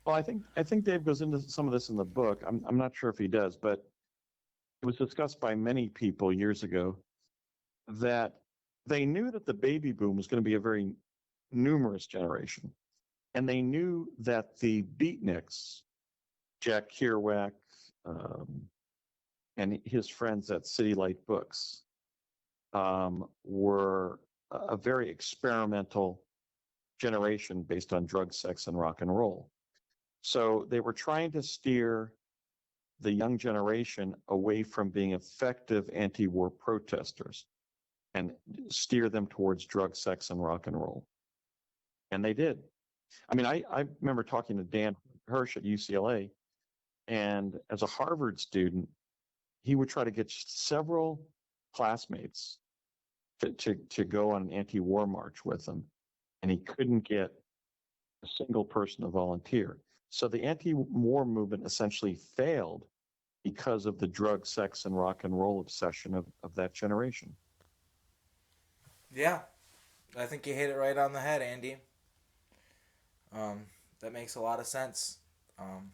Well, I think Dave goes into some of this in the book. I'm not sure if he does, but it was discussed by many people years ago that they knew that the baby boom was going to be a very numerous generation. And they knew that the beatniks, Jack Kerouac, um, and his friends at City Light Books, were a very experimental generation based on drugs, sex, and rock and roll. So they were trying to steer the young generation away from being effective anti-war protesters and steer them towards drug, sex, and rock and roll. And they did. I mean, I remember talking to Dan Hirsch at UCLA, and as a Harvard student, he would try to get several classmates to go on an anti-war march with him, and he couldn't get a single person to volunteer. So the anti-war movement essentially failed because of the drug, sex, and rock and roll obsession of that generation. Yeah, I think you hit it right on the head, Andy. Um, that makes a lot of sense. Um,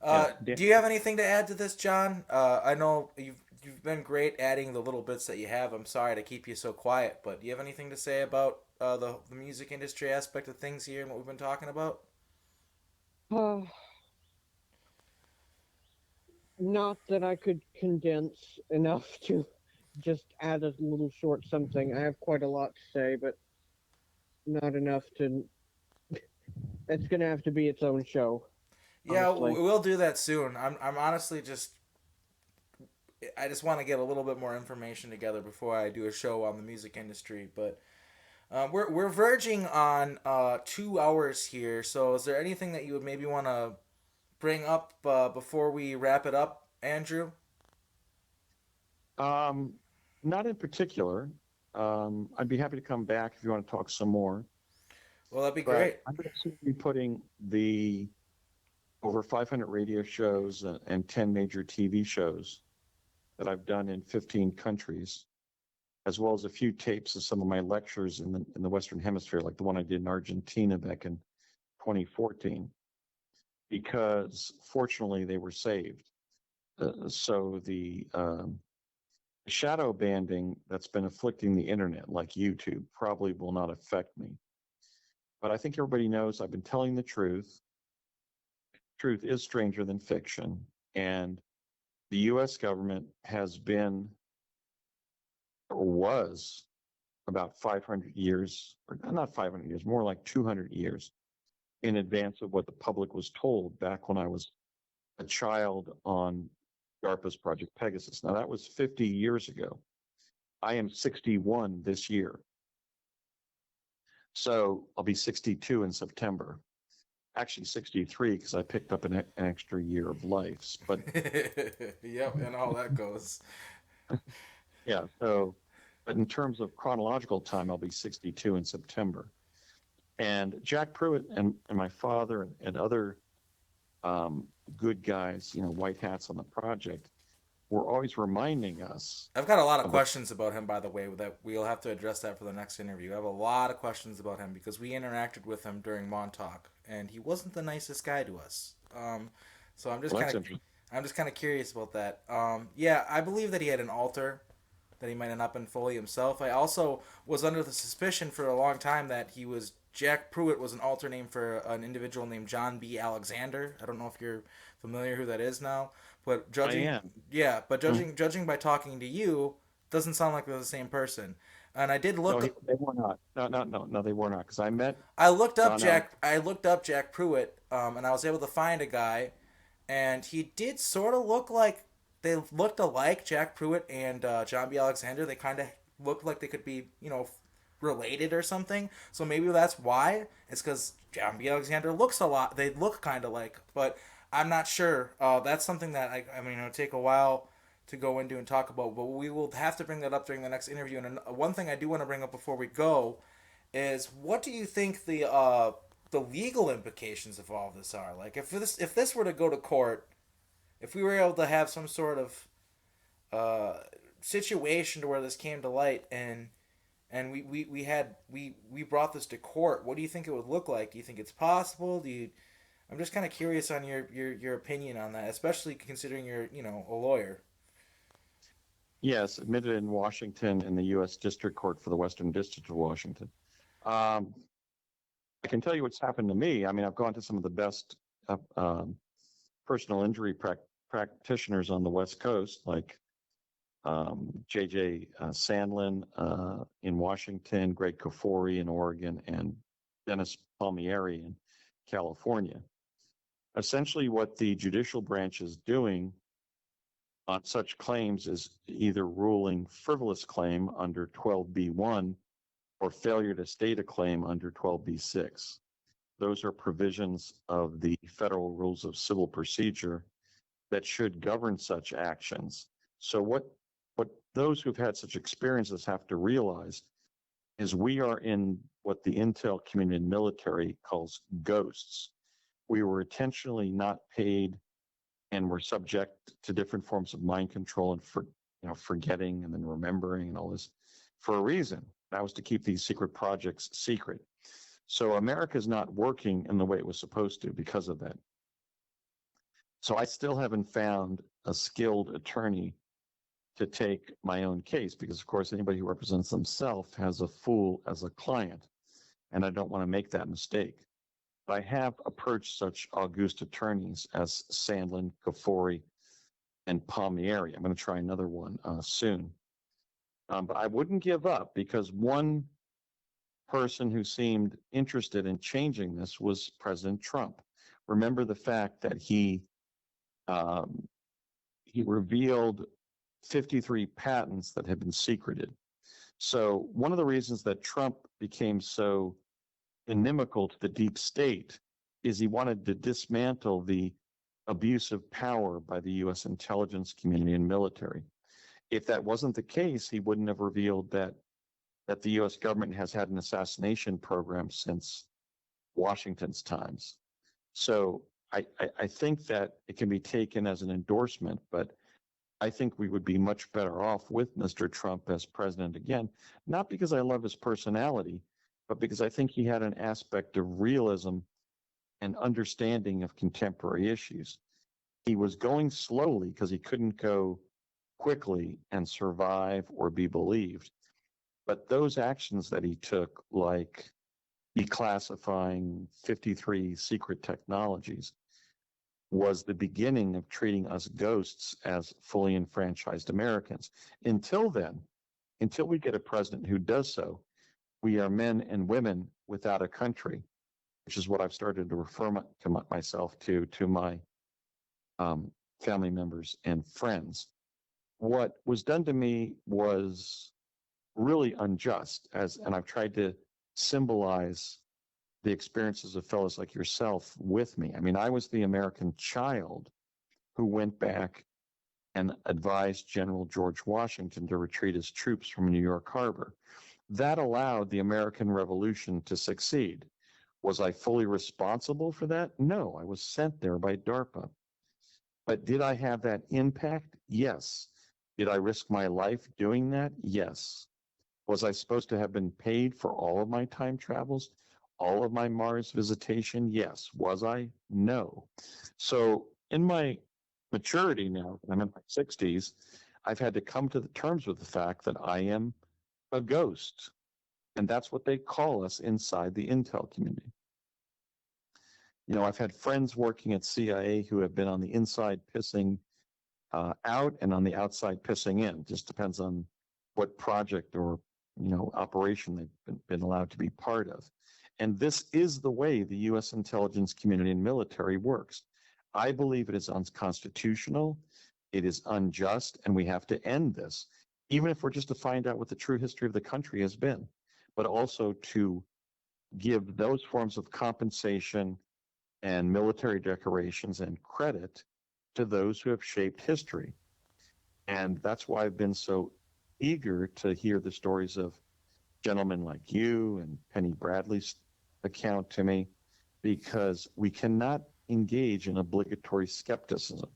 Yeah, Dan, do you have anything to add to this, John? I know you've been great adding the little bits that you have. I'm sorry to keep you so quiet, but do you have anything to say about the music industry aspect of things here and what we've been talking about? Uh, Not that I could condense enough to just add a little short something. I have quite a lot to say, but not enough to. It's going to have to be its own show, Yeah, honestly. we'll do that soon. I'm honestly I just want to get a little bit more information together before I do a show on the music industry. But we're verging on 2 hours here. So is there anything that you would maybe want to bring up before we wrap it up, Andrew? um, not in particular. I'd be happy to come back if you want to talk some more. Well, that'd be But great. I'm going to be putting the over 500 radio shows and 10 major TV shows that I've done in 15 countries, as well as a few tapes of some of my lectures in the Western Hemisphere, like the one I did in Argentina back in 2014, because fortunately they were saved. So the shadow banding that's been afflicting the internet, like YouTube, probably will not affect me. But I think everybody knows I've been telling the truth. Truth is stranger than fiction. And the US government has been or was about 500 years, or not 500 years, more like 200 years in advance of what the public was told back when I was a child on DARPA's Project Pegasus. Now, that was 50 years ago. I am 61 this year. So I'll be 62 in September. Actually, 63 because I picked up an extra year of life. But Yep, and how that goes. yeah, but in terms of chronological time, I'll be 62 in September. And Jack Pruitt and my father and other good guys, white hats on the project, were always reminding us I've got a lot of of the questions about him, by the way, that we'll have to address that for the next interview. I have a lot of questions about him because we interacted with him during Montauk, and he wasn't the nicest guy to us. So well, that's interesting. I'm just kind of curious about that. Yeah, I believe that he had an alter, that he might have not been fully himself. I also was under the suspicion for a long time that he was Jack Pruitt was an alter name for an individual named John B. Alexander. I don't know if you're familiar who that is now, but I am. judging by talking to you, doesn't sound like they're the same person. And I did No, look. they were not. No, they were not. Because I met I looked up John Alex. Jack Pruitt, and I was able to find a guy, and he did sort of look like they looked alike. Jack Pruitt and John B. Alexander. They kind of looked like they could be, related or something. So maybe that's why. It's because John B. Alexander looks a lot. They look kind of like, but I'm not sure. That's something that I mean, it'll take a while to go into and talk about, but we will have to bring that up during the next interview. And one thing I do want to bring up before we go is, what do you think the legal implications of all this are? Like, if this were to go to court, if we were able to have some sort of situation to where this came to light, and we brought this to court, what do you think it would look like? Do you think it's possible? I'm just kind of curious on your opinion on that, especially considering you're a lawyer. Yes, admitted in Washington in the U.S. District Court for the Western District of Washington. Um, I can tell you what's happened to me. I mean, I've gone to some of the best personal injury practitioners on the West Coast, like J.J. Sandlin in Washington, Greg Kafori in Oregon, and Dennis Palmieri in California. Essentially, what the judicial branch is doing on such claims is either ruling frivolous claim under 12b1 or failure to state a claim under 12b6. Those are provisions of the Federal Rules of Civil Procedure that should govern such actions. So what those who've had such experiences have to realize is we are in what the intel community and military calls ghosts. We were intentionally not paid, and we're subject to different forms of mind control and forgetting and then remembering and all this for a reason. That was to keep these secret projects secret. So America's not working in the way it was supposed to because of that. So I still haven't found a skilled attorney to take my own case because, of course, anybody who represents themselves has a fool as a client, and I don't want to make that mistake. But I have approached such august attorneys as Sandlin, Kafori, and Palmieri. I'm going to try another one soon. But I wouldn't give up because one person who seemed interested in changing this was President Trump. Remember the fact that he revealed 53 patents that had been secreted. So one of the reasons that Trump became so inimical to the deep state is he wanted to dismantle the abuse of power by the U.S. intelligence community and military. If that wasn't the case, he wouldn't have revealed that the U.S. government has had an assassination program since Washington's times. So I think that it can be taken as an endorsement, but I think we would be much better off with Mr. Trump as president again, not because I love his personality, but because I think he had an aspect of realism and understanding of contemporary issues. He was going slowly because he couldn't go quickly and survive or be believed. But those actions that he took, like declassifying 53 secret technologies, was the beginning of treating us ghosts as fully enfranchised Americans. Until then, until we get a president who does so, we are men and women without a country, which is what I've started to refer myself to my family members and friends. What was done to me was really unjust, and I've tried to symbolize the experiences of fellows like yourself with me. I mean, I was the American child who went back and advised General George Washington to retreat his troops from New York Harbor. That allowed the American Revolution to succeed. Was I fully responsible for that? No, I was sent there by DARPA. But did I have that impact? Yes. Did I risk my life doing that? Yes. Was I supposed to have been paid for all of my time travels, all of my Mars visitation? Yes. Was I? No. So in my maturity now, I'm in my 60s, I've had to come to the terms with the fact that I am a ghost. And that's what they call us inside the intel community. You know, I've had friends working at CIA who have been on the inside pissing out and on the outside pissing in. Just depends on what project or, operation they've been allowed to be part of. And this is the way the U.S. intelligence community and military works. I believe it is unconstitutional, it is unjust, and we have to end this, even if we're just to find out what the true history of the country has been, but also to give those forms of compensation and military decorations and credit to those who have shaped history. And that's why I've been so eager to hear the stories of gentlemen like you and Penny Bradley's account to me, because we cannot engage in obligatory skepticism.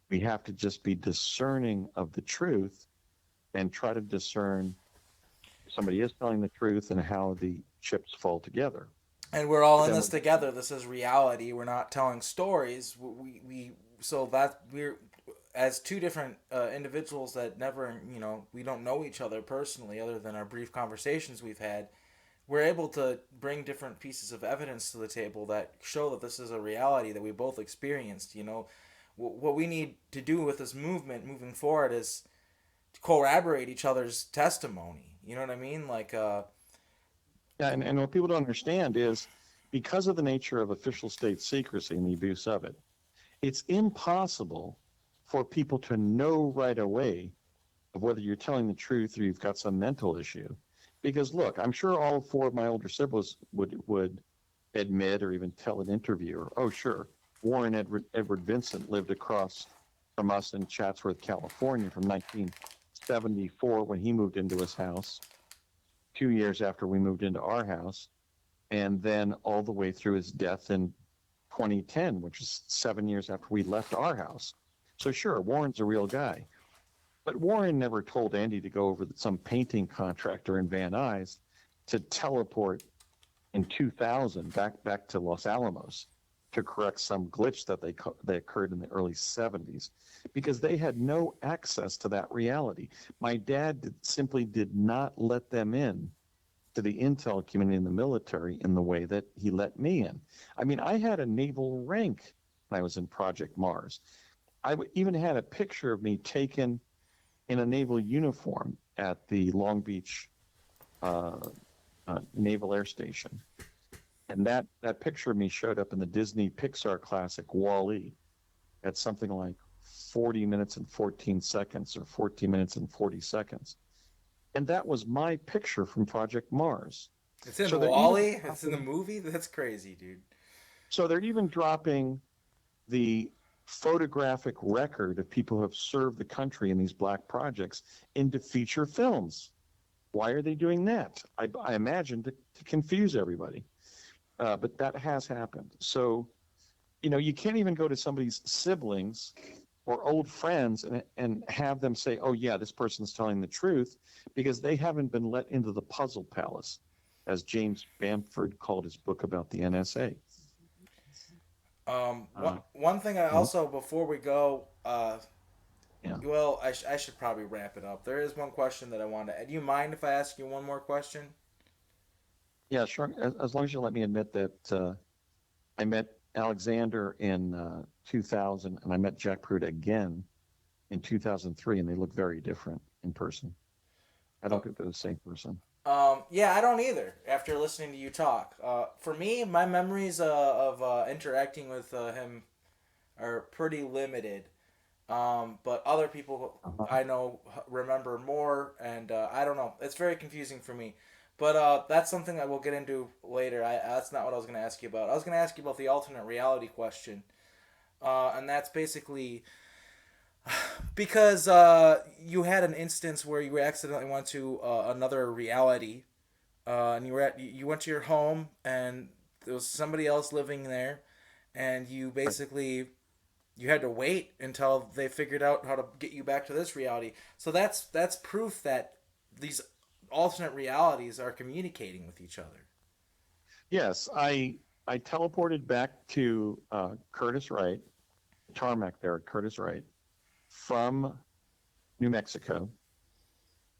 We have to just be discerning of the truth and try to discern if somebody is telling the truth and how the chips fall together. And we're all in this together. This is reality. We're not telling stories. We so that we're as two different individuals that never, we don't know each other personally other than our brief conversations we've had. We're able to bring different pieces of evidence to the table that show that this is a reality that we both experienced. What we need to do with this movement moving forward is to corroborate each other's testimony. You know what I mean? Yeah, and what people don't understand is, because of the nature of official state secrecy and the abuse of it, it's impossible for people to know right away of whether you're telling the truth or you've got some mental issue. Because look, I'm sure all four of my older siblings would admit or even tell an interviewer, oh sure, Warren Edward Vincent lived across from us in Chatsworth, California from 1974 when he moved into his house, 2 years after we moved into our house, and then all the way through his death in 2010, which is 7 years after we left our house. So sure, Warren's a real guy. But Warren never told Andy to go over to some painting contractor in Van Nuys to teleport in 2000 back to Los Alamos to correct some glitch that they occurred in the early 70s, because they had no access to that reality. My dad simply did not let them in to the intel community in the military in the way that he let me in. I mean, I had a naval rank when I was in Project Mars. I even had a picture of me taken in a naval uniform at the Long Beach Naval Air Station. And that picture of me showed up in the Disney Pixar classic Wall-E at something like 40 minutes and 14 seconds or 14 minutes and 40 seconds. And that was my picture from Project Mars. It's in Wall-E? It's in the movie? That's crazy, dude. So they're even dropping the photographic record of people who have served the country in these black projects into feature films. Why are they doing that? I imagine to confuse everybody. But that has happened. So, you can't even go to somebody's siblings or old friends and have them say, oh, yeah, this person's telling the truth, because they haven't been let into the puzzle palace, as James Bamford called his book about the NSA. One thing I also, before we go, Yeah. well, I should probably wrap it up. There is one question that I want to add. Do you mind if I ask you one more question? Yeah, sure. As long as you let me admit that I met Alexander in 2000, and I met Jack Pruitt again in 2003, and they look very different in person. I don't Oh, think they're the same person. yeah, I don't either. After listening to you talk, for me, my memories of interacting with him are pretty limited. But other people Uh-huh. I know remember more, and I don't know. It's very confusing for me. But that's something that we'll get into later. That's not what I was going to ask you about. I was going to ask you about the alternate reality question, and that's basically because you had an instance where you accidentally went to another reality, and you went to your home, and there was somebody else living there, and you Right. basically you had to wait until they figured out how to get you back to this reality. So that's proof that these alternate realities are communicating with each other. Yes, I teleported back to Curtis Wright, tarmac there at Curtis Wright, from New Mexico,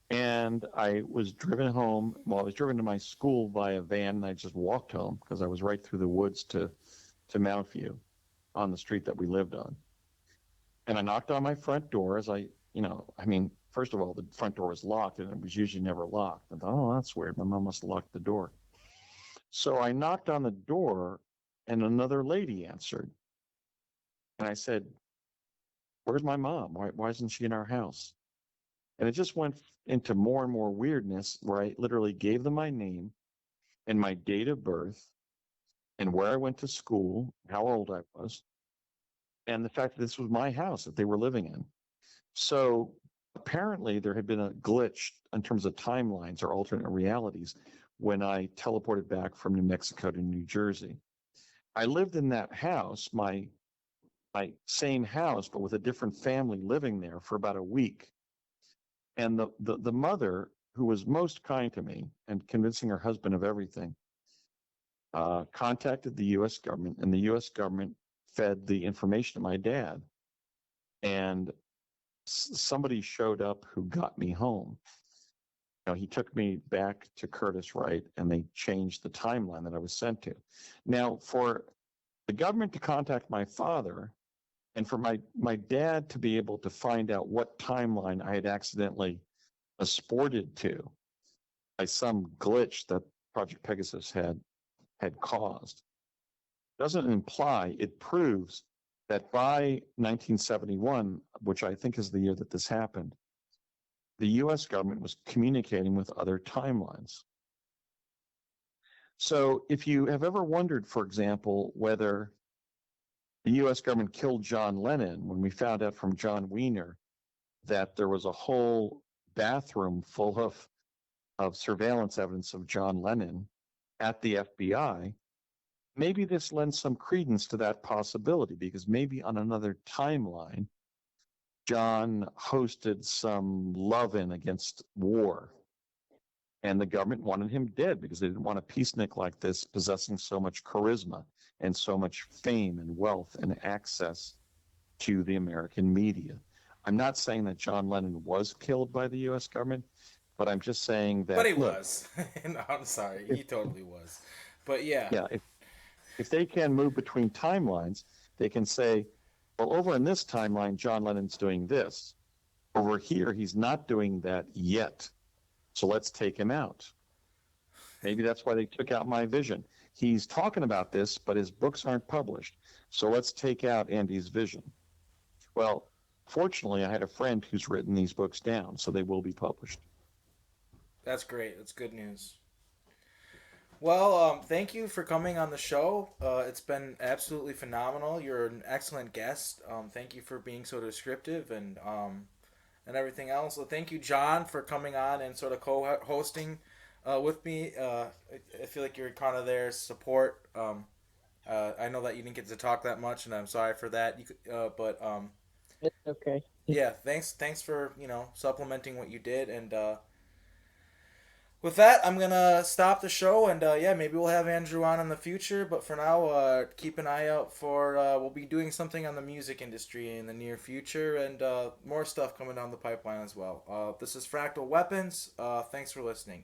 and I was driven home. Well, I was driven to my school by a van, and I just walked home because I was right through the woods to Mount View on the street that we lived on. And I knocked on my front door as I mean, first of all, the front door was locked, and it was usually never locked. I thought, oh, that's weird. My mom must have locked the door. So I knocked on the door, and another lady answered, and I said, "Where's my mom? Why isn't she in our house?" And it just went into more and more weirdness where I literally gave them my name and my date of birth and where I went to school, how old I was, and the fact that this was my house that they were living in. So apparently there had been a glitch in terms of timelines or alternate realities when I teleported back from New Mexico to New Jersey. I lived in that house, my same house, but with a different family living there for about a week. And the mother, who was most kind to me and convincing her husband of everything, contacted the U.S. government, and the U.S. government fed the information to my dad. And somebody showed up who got me home. He took me back to Curtis Wright, and they changed the timeline that I was sent to. Now, for the government to contact my father, and for my dad to be able to find out what timeline I had accidentally sported to by some glitch that Project Pegasus had caused, doesn't imply, it proves that by 1971, which I think is the year that this happened, the US government was communicating with other timelines. So if you have ever wondered, for example, whether the US government killed John Lennon, when we found out from John Wiener that there was a whole bathroom full of surveillance evidence of John Lennon at the FBI, maybe this lends some credence to that possibility, because maybe on another timeline, John hosted some love-in against war, and the government wanted him dead because they didn't want a peacenik like this possessing so much charisma and so much fame and wealth and access to the American media. I'm not saying that John Lennon was killed by the US government, but I'm just saying But that, he look, was. No, I'm sorry, if, he totally was. But yeah, yeah, if they can move between timelines, they can say, well, over in this timeline, John Lennon's doing this. Over here, he's not doing that yet. So let's take him out. Maybe that's why they took out my vision. He's talking about this, but his books aren't published. So let's take out Andy's vision. Well, fortunately, I had a friend who's written these books down, so they will be published. that's great. That's good news. Well, thank you for coming on the show. It's been absolutely phenomenal. You're an excellent guest. Thank you for being so descriptive and everything else. So thank you, John, for coming on and sort of co-hosting with me. I feel like you're kind of there support. I know that you didn't get to talk that much, and I'm sorry for that. But It's okay. yeah, thanks for supplementing what you did. And with that, I'm gonna stop the show, and yeah, maybe we'll have Andrew on in the future. But for now, keep an eye out for we'll be doing something on the music industry in the near future, and more stuff coming down the pipeline as well. This is Fractal Weapons. Thanks for listening.